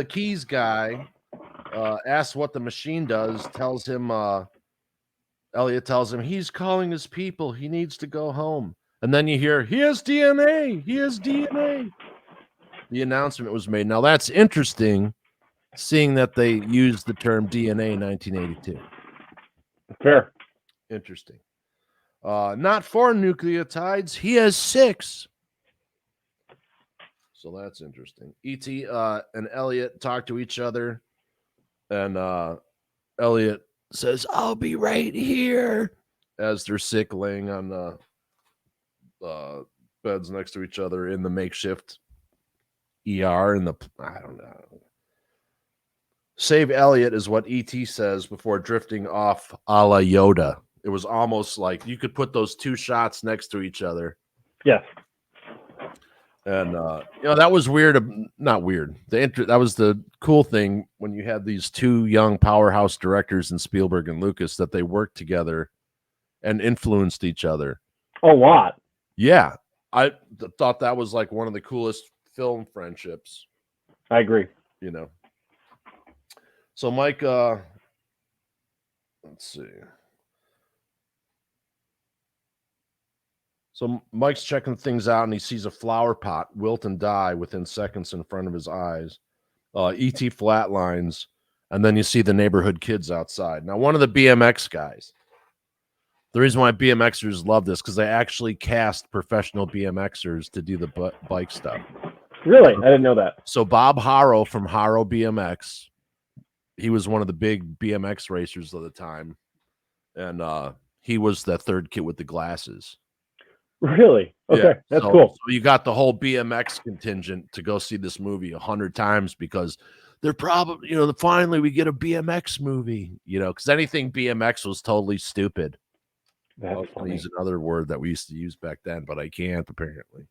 keys guy asks what the machine does. Tells him. Elliot tells him he's calling his people. He needs to go home. And then you hear, he has DNA. He has DNA. The announcement was made. Now, that's interesting seeing that they used the term DNA in 1982. Fair. Interesting. Not 4 nucleotides. He has 6. So that's interesting. E.T. And Elliot talk to each other, and Elliot says, "I'll be right here," as they're sick, laying on the beds next to each other in the makeshift ER. I don't know. Save Elliot is what E.T. says before drifting off a la Yoda. It was almost like you could put those 2 shots next to each other. Yes. And that was weird. Not weird. That was the cool thing when you had these 2 young powerhouse directors in Spielberg and Lucas, that they worked together and influenced each other a lot. Yeah, I thought that was like one of the coolest film friendships. I agree. So Mike, let's see. So Mike's checking things out, and he sees a flower pot wilt and die within seconds in front of his eyes. E.T. flatlines, and then you see the neighborhood kids outside. Now, one of the BMX guys, the reason why BMXers love this, because they actually cast professional BMXers to do the bike stuff. Really? I didn't know that. So Bob Haro from Haro BMX, he was one of the big BMX racers of the time, and he was the third kid with the glasses. Really? Okay, yeah, that's cool. So you got the whole BMX contingent to go see this movie 100 times because they're probably, finally we get a BMX movie, because anything BMX was totally stupid. That's funny. Use another word that we used to use back then, but I can't apparently.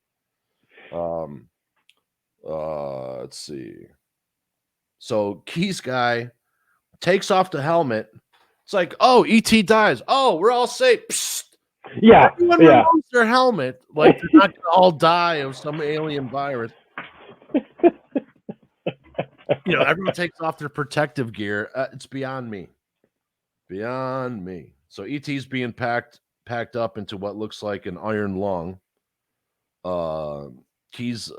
Let's see. So Keys guy takes off the helmet. It's like, oh, E.T. dies. Oh, we're all safe. Psst. Yeah. Everyone removes their helmet. Like they're not gonna all die of some alien virus. Everyone takes off their protective gear. It's beyond me. Beyond me. So E.T.'s being packed up into what looks like an iron lung. Keys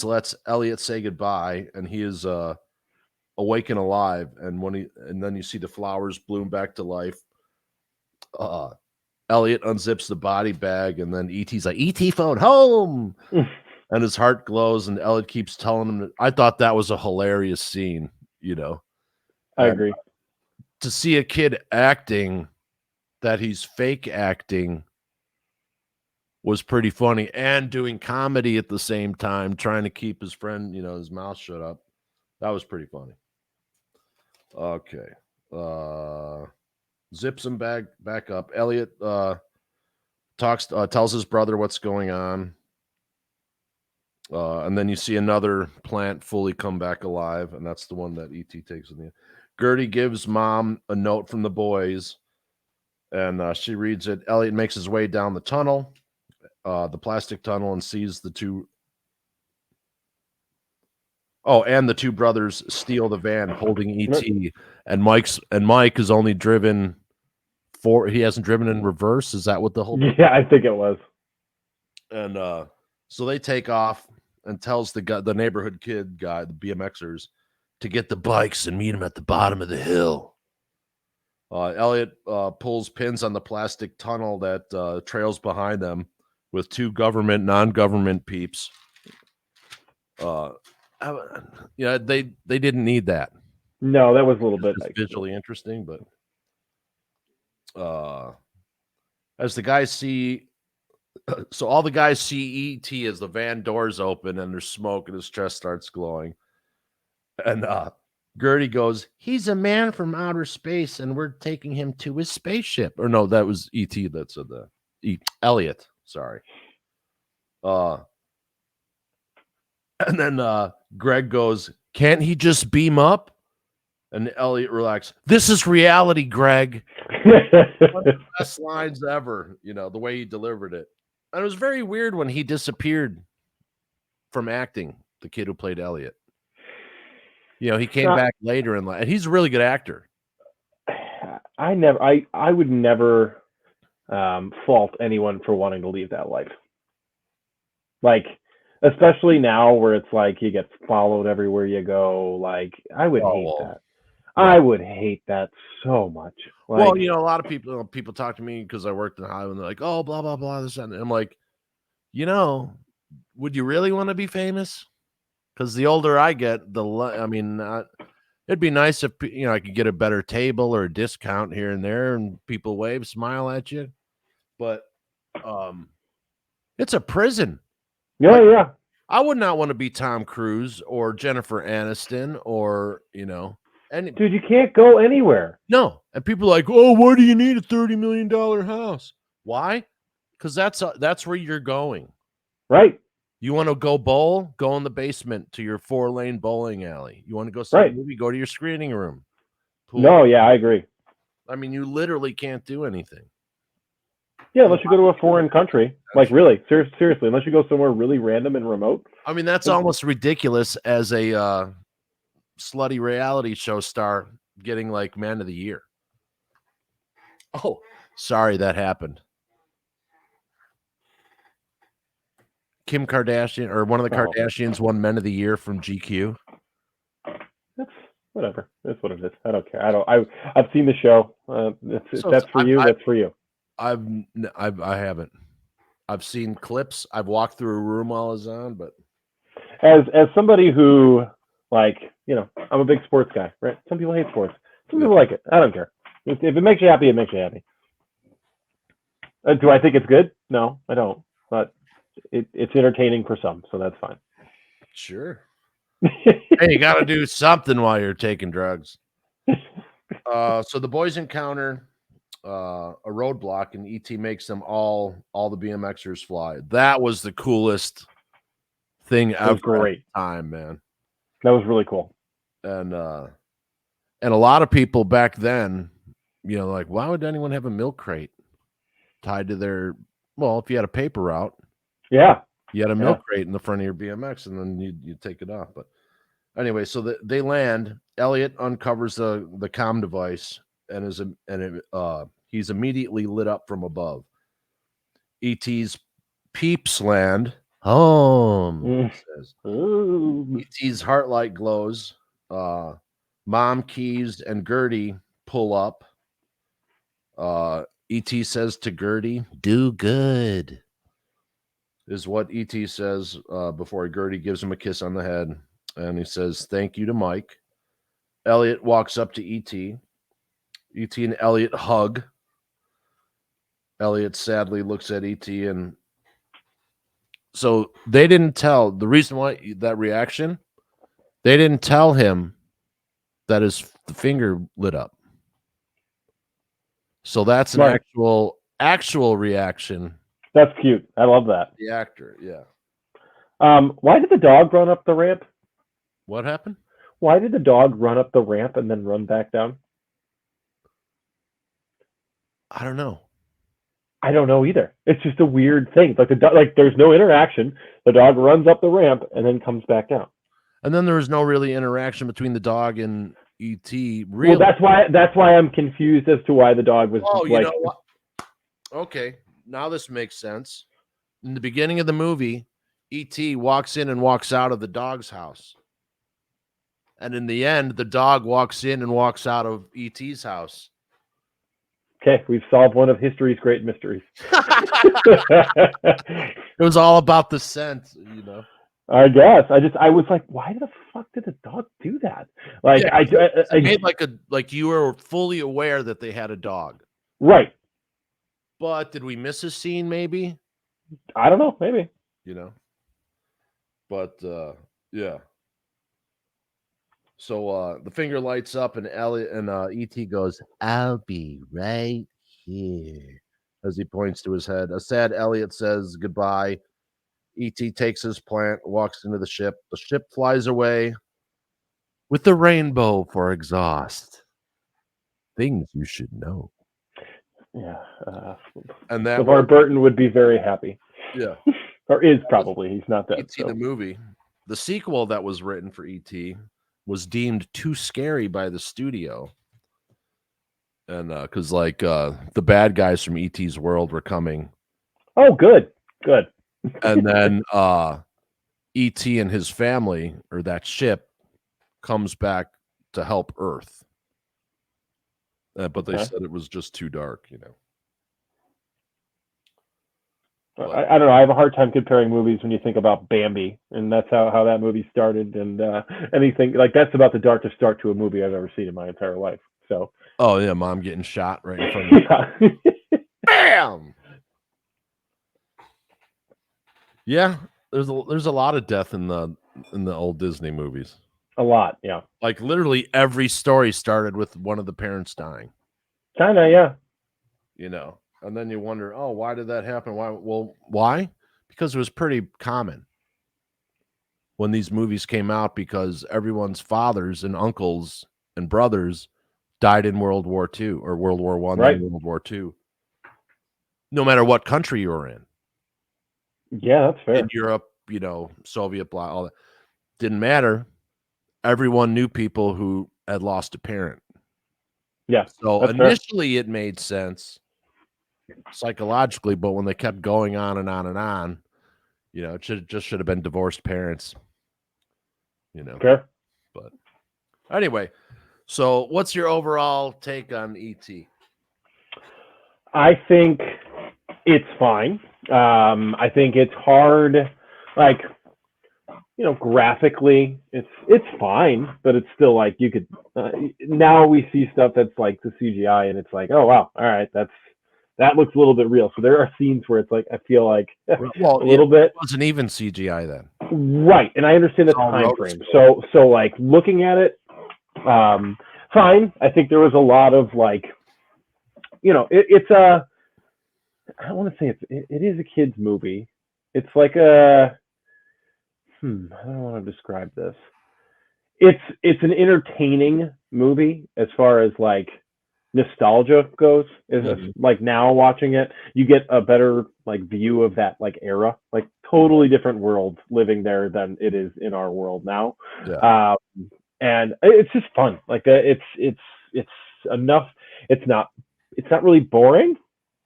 lets Elliot say goodbye, and he is awake and alive. And then you see the flowers bloom back to life. Elliot unzips the body bag, and then E.T.'s like, E.T. phone home. And his heart glows, and Elliot keeps telling him. I thought that was a hilarious scene, I agree. To see a kid acting that he's fake acting was pretty funny, and doing comedy at the same time, trying to keep his friend, his mouth shut up. That was pretty funny. Okay. Zips him back up. Elliot tells his brother what's going on. And then you see another plant fully come back alive, and that's the one that E.T. takes in the end. Gertie gives mom a note from the boys, and she reads it. Elliot makes his way down the tunnel, the plastic tunnel, and sees the 2. Oh, and the 2 brothers steal the van holding E.T. And Mike is only driven he hasn't driven in reverse. Is that what the whole? Yeah, I think it was. And so they take off, and tells the neighborhood kid guy, the BMXers, to get the bikes and meet him at the bottom of the hill. Elliot pulls pins on the plastic tunnel that trails behind them with 2 government, non-government peeps. They didn't need that. No, that was a little bit visually interesting, but as the guys see. So all the guys see E.T. as the van doors open and there's smoke and his chest starts glowing. And Gertie goes, he's a man from outer space and we're taking him to his spaceship. Or no, that was E.T. that said that. Elliot, sorry. And then Greg goes, can't he just beam up? And Elliot relaxes. This is reality, Greg. One of the best lines ever, the way he delivered it. And it was very weird when he disappeared from acting, the kid who played Elliot. He came back later in life, and he's a really good actor. I would never fault anyone for wanting to leave that life. Like, especially now where it's like he gets followed everywhere you go. Like I would Oh hate well, that. right. I would hate that so much. Well, Like, a lot of people talk to me because I worked in Hollywood, and they're like, "Oh, blah blah blah." This and I'm like, would you really want to be famous? Because the older I get, I mean, it'd be nice if I could get a better table or a discount here and there, and people wave, smile at you. But um, it's a prison. yeah, Like yeah, I would not want to be Tom Cruise or Jennifer Aniston or any dude, you can't go anywhere. no. And people are like, oh, why do you need a $30 million house? Why? Because that's where you're going. Right, You want to go bowl? Go in the basement to your 4-lane bowling alley. You want to go see a right. movie? Go to your screening room. Pool. No, yeah, I agree. I mean, you literally can't do anything. Yeah, And a unless you go lot to of a people foreign country. Like, really, seriously, unless you go somewhere really random and remote. I mean, that's almost ridiculous as a slutty reality show star getting like Man of the Year. Oh, sorry that happened. Kim Kardashian or one of the Oh, Kardashians won Men of the Year from GQ. that's whatever. That's what it is. I don't care. I've seen the show. If So that's for you, that's for you. I haven't. I've seen clips. I've walked through a room while I was on, but As somebody who, like, I'm a big sports guy, right? Some people hate sports. Some yeah, people like it. I don't care. If it makes you happy, it makes you happy. Do I think it's good? No, I don't. But it's entertaining for some, so that's fine. sure. Hey, you got to do something while you're taking drugs. So the boys encounter a roadblock, and ET makes them all the BMXers fly. That was the coolest thing It was ever at great. the time, man. That was really cool. And a lot of people back then, like, why would anyone have a milk crate tied to their? Well, if you had a paper route, Yeah. you had a milk crate in the front of your BMX, and then you take it off. But anyway, so they land. Elliot uncovers the comm device he's immediately lit up from above. ET's peeps land home. Says. ET's heart light glows. Mom, Keys, and Gertie pull up. ET says to Gertie, "Do good." Is what ET says before Gertie gives him a kiss on the head. And he says, "Thank you" to Mike. Elliot walks up to ET. ET and Elliot hug. Elliot sadly looks at ET, and so they didn't tell the reason why that reaction. They didn't tell him that his finger lit up. So that's an Right. actual reaction. That's cute. I love that. The actor, yeah. Why did the dog run up the ramp? What happened? Why did the dog run up the ramp and then run back down? I don't know. I don't know either. It's just a weird thing. Like there's no interaction. The dog runs up the ramp and then comes back down. And then there was no really interaction between the dog and ET. Really? Well, that's why I'm confused as to why the dog was. Oh, like, you know what? Okay, now this makes sense. In the beginning of the movie, ET walks in and walks out of the dog's house. And in the end, the dog walks in and walks out of ET's house. Okay, we've solved one of history's great mysteries. It was all about the scent, I guess. I was like, why the fuck did the dog do that? Like, yeah, I made like you were fully aware that they had a dog. Right. But did we miss a scene maybe? I don't know, maybe. But yeah. So the finger lights up, and Elliot and ET goes, "I'll be right here," as he points to his head. A sad Elliot says goodbye. ET takes his plant, walks into the ship. The ship flies away with the rainbow for exhaust. Things you should know. Yeah. And that LeVar Burton would be very happy. Yeah. Or is probably. He's not dead. E.T. the movie. The sequel that was written for E.T. was deemed too scary by the studio. And because the bad guys from E.T.'s world were coming. Oh, good. And then E.T. and his family, or that ship, comes back to help Earth. But they Okay. said it was just too dark, you know. I don't know. I have a hard time comparing movies when you think about Bambi, and that's how that movie started. And anything like that's about the darkest start to a movie I've ever seen in my entire life. So. Oh yeah, mom getting shot right in front of you. Yeah. Bam. Yeah, there's a lot of death in the old Disney movies. A lot, yeah. Like literally every story started with one of the parents dying. Kinda, yeah. You know, and then you wonder, oh, why did that happen? Why? Well, why? Because it was pretty common when these movies came out, because everyone's fathers and uncles and brothers died in World War II or World War I, Right. then World War II. No matter what country you were in. Yeah, that's fair. In Europe, you know, Soviet bloc, all that didn't matter. Everyone knew people who had lost a parent. Yeah, So that's fair. initially it made sense psychologically, but when they kept going on and on and on, you know, it should have been divorced parents, you know. Fair. But anyway, so what's your overall take on ET? I think it's fine. I think it's hard, like, graphically, it's fine, but it's still like you could. Now we see stuff that's like the CGI, and it's like, oh wow, all right, that looks a little bit real. So there are scenes where it's like I feel like Well, a little bit it wasn't even CGI then. right, and I understand the It's all time rotor frame. scroll. So like looking at it, fine. I think there was a lot of like, it's a. I don't want to say it is a kids movie. It's like a. I don't want to describe this. It's an entertaining movie as far as like nostalgia goes. Mhm. Like now watching it, you get a better like view of that like era, like totally different world living there than it is in our world now. Yeah. And it's just fun. Like it's enough. It's not really boring.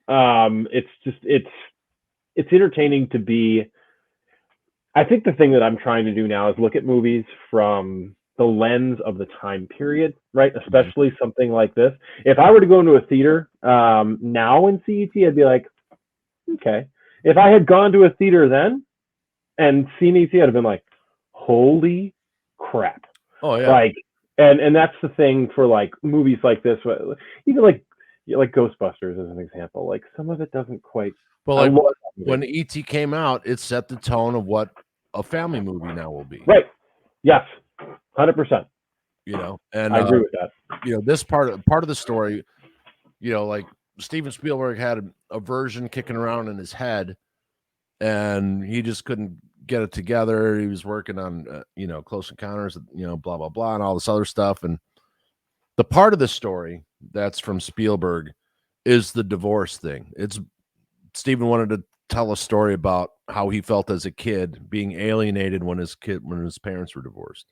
It's entertaining to be. I think the thing that I'm trying to do now is look at movies from the lens of the time period, right? Especially something like this. If I were to go into a theater now in CET, I'd be like, okay. If I had gone to a theater then and seen ET, I'd have been like, holy crap. Oh yeah. Like, and that's the thing for like movies like this, even like Ghostbusters as an example. Like some of it doesn't quite. But like when ET came out, it set the tone of what a family movie now will be. Right. Yes. 100%. You know, and I agree with that. You know, this part of the story, you know, like Steven Spielberg had a version kicking around in his head, and he just couldn't get it together. He was working on, Close Encounters, blah blah blah, and all this other stuff. And the part of the story that's from Spielberg is the divorce thing. It's Steven wanted to tell a story about how he felt as a kid being alienated when his parents were divorced.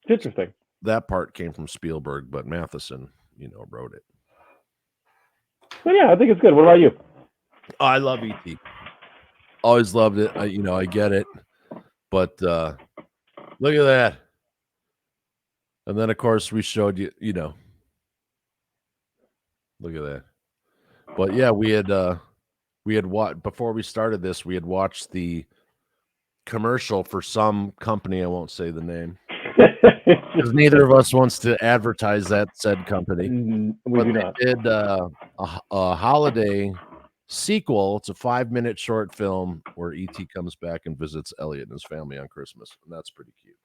It's interesting. That part came from Spielberg, but Matheson, wrote it. But yeah, I think it's good. What about you? Oh, I love E.T. Always loved it. I get it. But look at that. And then, of course, we showed you, look at that. But yeah, we had before we started this, we had watched the commercial for some company. I won't say the name because neither of us wants to advertise that said company. We do not. They did a holiday sequel. It's a 5-minute short film where E.T. comes back and visits Elliot and his family on Christmas, and that's pretty cute.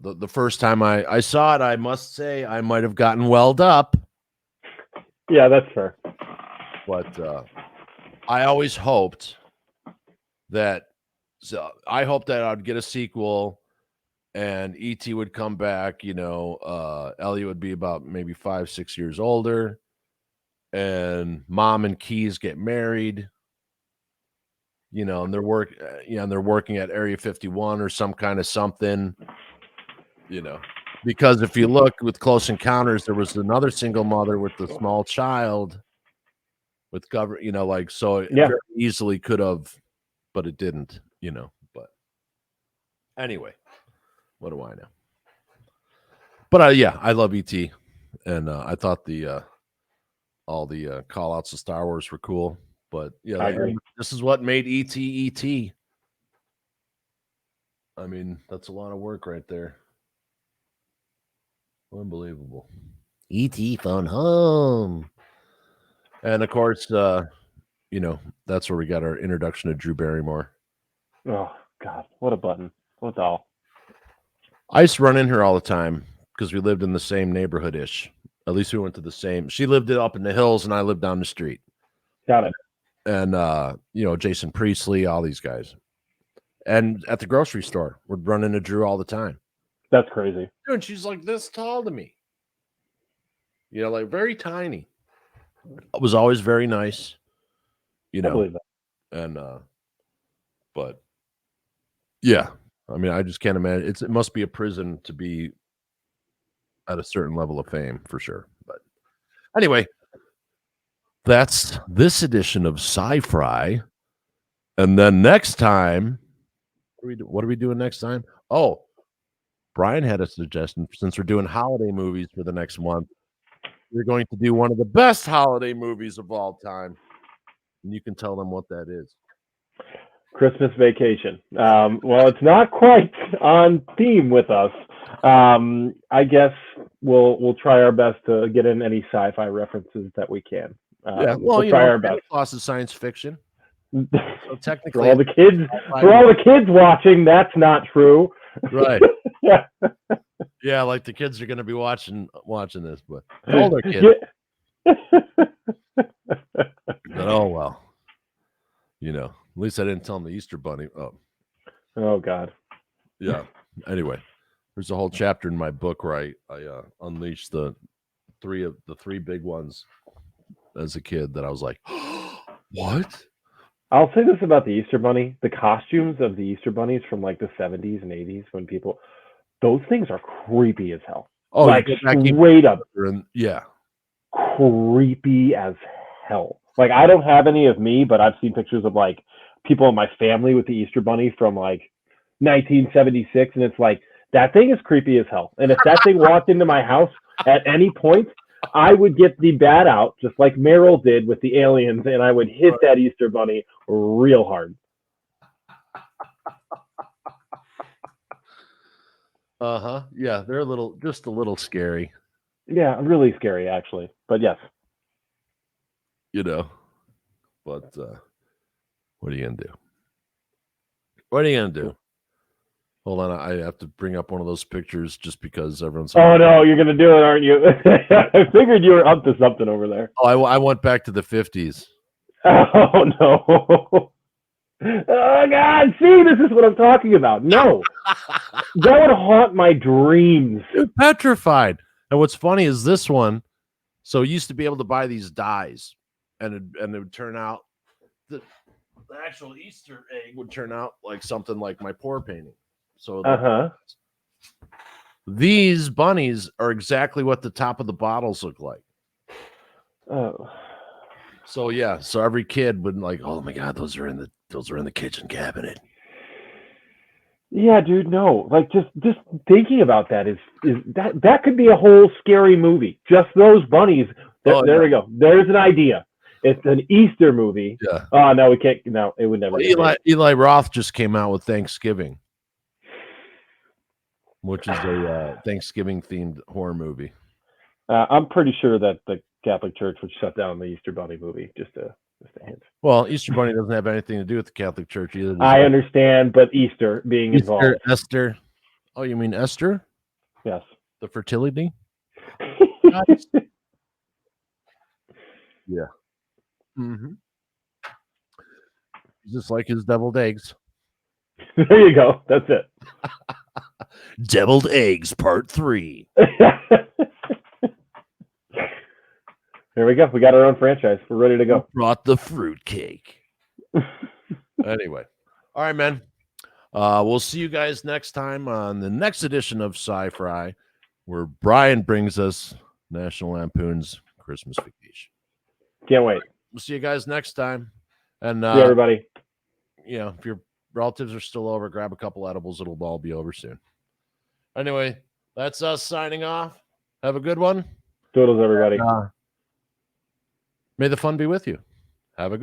But the first time I saw it, I must say I might have gotten welled up. Yeah, that's fair. But I always hoped that. So I hoped that I'd get a sequel, and E.T. would come back. Elliot would be about maybe 5-6 years older, and Mom and Keys get married. And they're working at Area 51 or some kind of something. Because if you look with Close Encounters, there was another single mother with a small child with so it very easily could have but it didn't, you know. But anyway, what do I know? But yeah, I love ET, and I thought the all the call outs to Star Wars were cool. But yeah, I agree. this is what made ET ET. I mean, that's a lot of work right there. Unbelievable. ET phone home. And of course, you know, that's where we got our introduction to Drew Barrymore. Oh God, what a button! What all? I used to run in here all the time because we lived in the same neighborhood ish. At least we went to the same. She lived up in the hills, and I lived down the street. Got it. And you know, Jason Priestley, all these guys. And at the grocery store, we'd run into Drew all the time. That's crazy. And she's like this tall to me. You know, like very tiny. It was always very nice. You I know, believe that. and but yeah, I mean, I just can't imagine. It must be a prison to be at a certain level of fame for sure. But anyway, that's this edition of Sci-Fi. And then next time, what are we doing next time? Oh, Brian had a suggestion. Since we're doing holiday movies for the next month, we're going to do one of the best holiday movies of all time. And you can tell them what that is. Christmas Vacation. Well, it's not quite on theme with us. I guess we'll try our best to get in any sci-fi references that we can. Yeah, well, we'll you try know, our best. Santa is science fiction. So For technically, all the kids watching, that's not true. right? Yeah, like the kids are going to be watching this, but the older kids. But, oh well, you know. At least I didn't tell them the Easter Bunny. Oh God. Yeah. Anyway, there's a whole chapter in my book where I unleashed the three big ones as a kid that I was like, what? I'll say this about the Easter Bunny: the costumes of the Easter bunnies from like the 70s and 80s, when those things are creepy as hell. Oh, like straight up, yeah, creepy as hell. Like I don't have any of me, but I've seen pictures of like people in my family with the Easter Bunny from like 1976, and it's like that thing is creepy as hell. And if that thing walked into my house at any point, I would get the bat out just like Meryl did with the aliens, and I would hit that Easter Bunny real hard. Yeah, they're just a little scary. Yeah, really scary actually. But yes. You know. But what are you gonna do? What are you gonna do? Hold on, I have to bring up one of those pictures just because everyone's. Oh no, you're gonna do it, aren't you? I figured you were up to something over there. Oh, I went back to the 50s. Oh no! Oh God! See, this is what I'm talking about. No, that would haunt my dreams. Dude, petrified. And what's funny is this one. So you used to be able to buy these dies, and it would turn out the actual Easter egg would turn out like something like my pour painting. So these bunnies are exactly what the top of the bottles look like. Oh. So yeah, so every kid would like, oh my God, those are in the kitchen cabinet. Yeah, dude, no. Like just thinking about that is that could be a whole scary movie. Just those bunnies. There we go. There's an idea. It's an Easter movie. Yeah. Oh no, we can't. No, it would never. Well, Eli Roth just came out with Thanksgiving, which is a Thanksgiving themed horror movie. I'm pretty sure that the Catholic Church would shut down the Easter Bunny movie. Just a hint. Well, Easter Bunny doesn't have anything to do with the Catholic Church either. I understand, but Easter being involved. Esther. Oh, you mean Esther? Yes. The fertility? Yeah. Mm-hmm. Just like his deviled eggs. There you go. That's it. Deviled Eggs Part 3. There we go. We got our own franchise. We're ready to go. Brought the fruitcake. Anyway. All right, man. We'll see you guys next time on the next edition of Sci-Fi, where Brian brings us National Lampoon's Christmas Vacation. Can't wait. We'll see you guys next time. And see everybody. if your relatives are still over, grab a couple edibles. It'll all be over soon. Anyway, that's us signing off. Have a good one. Toodles, everybody. May the fun be with you. Have a good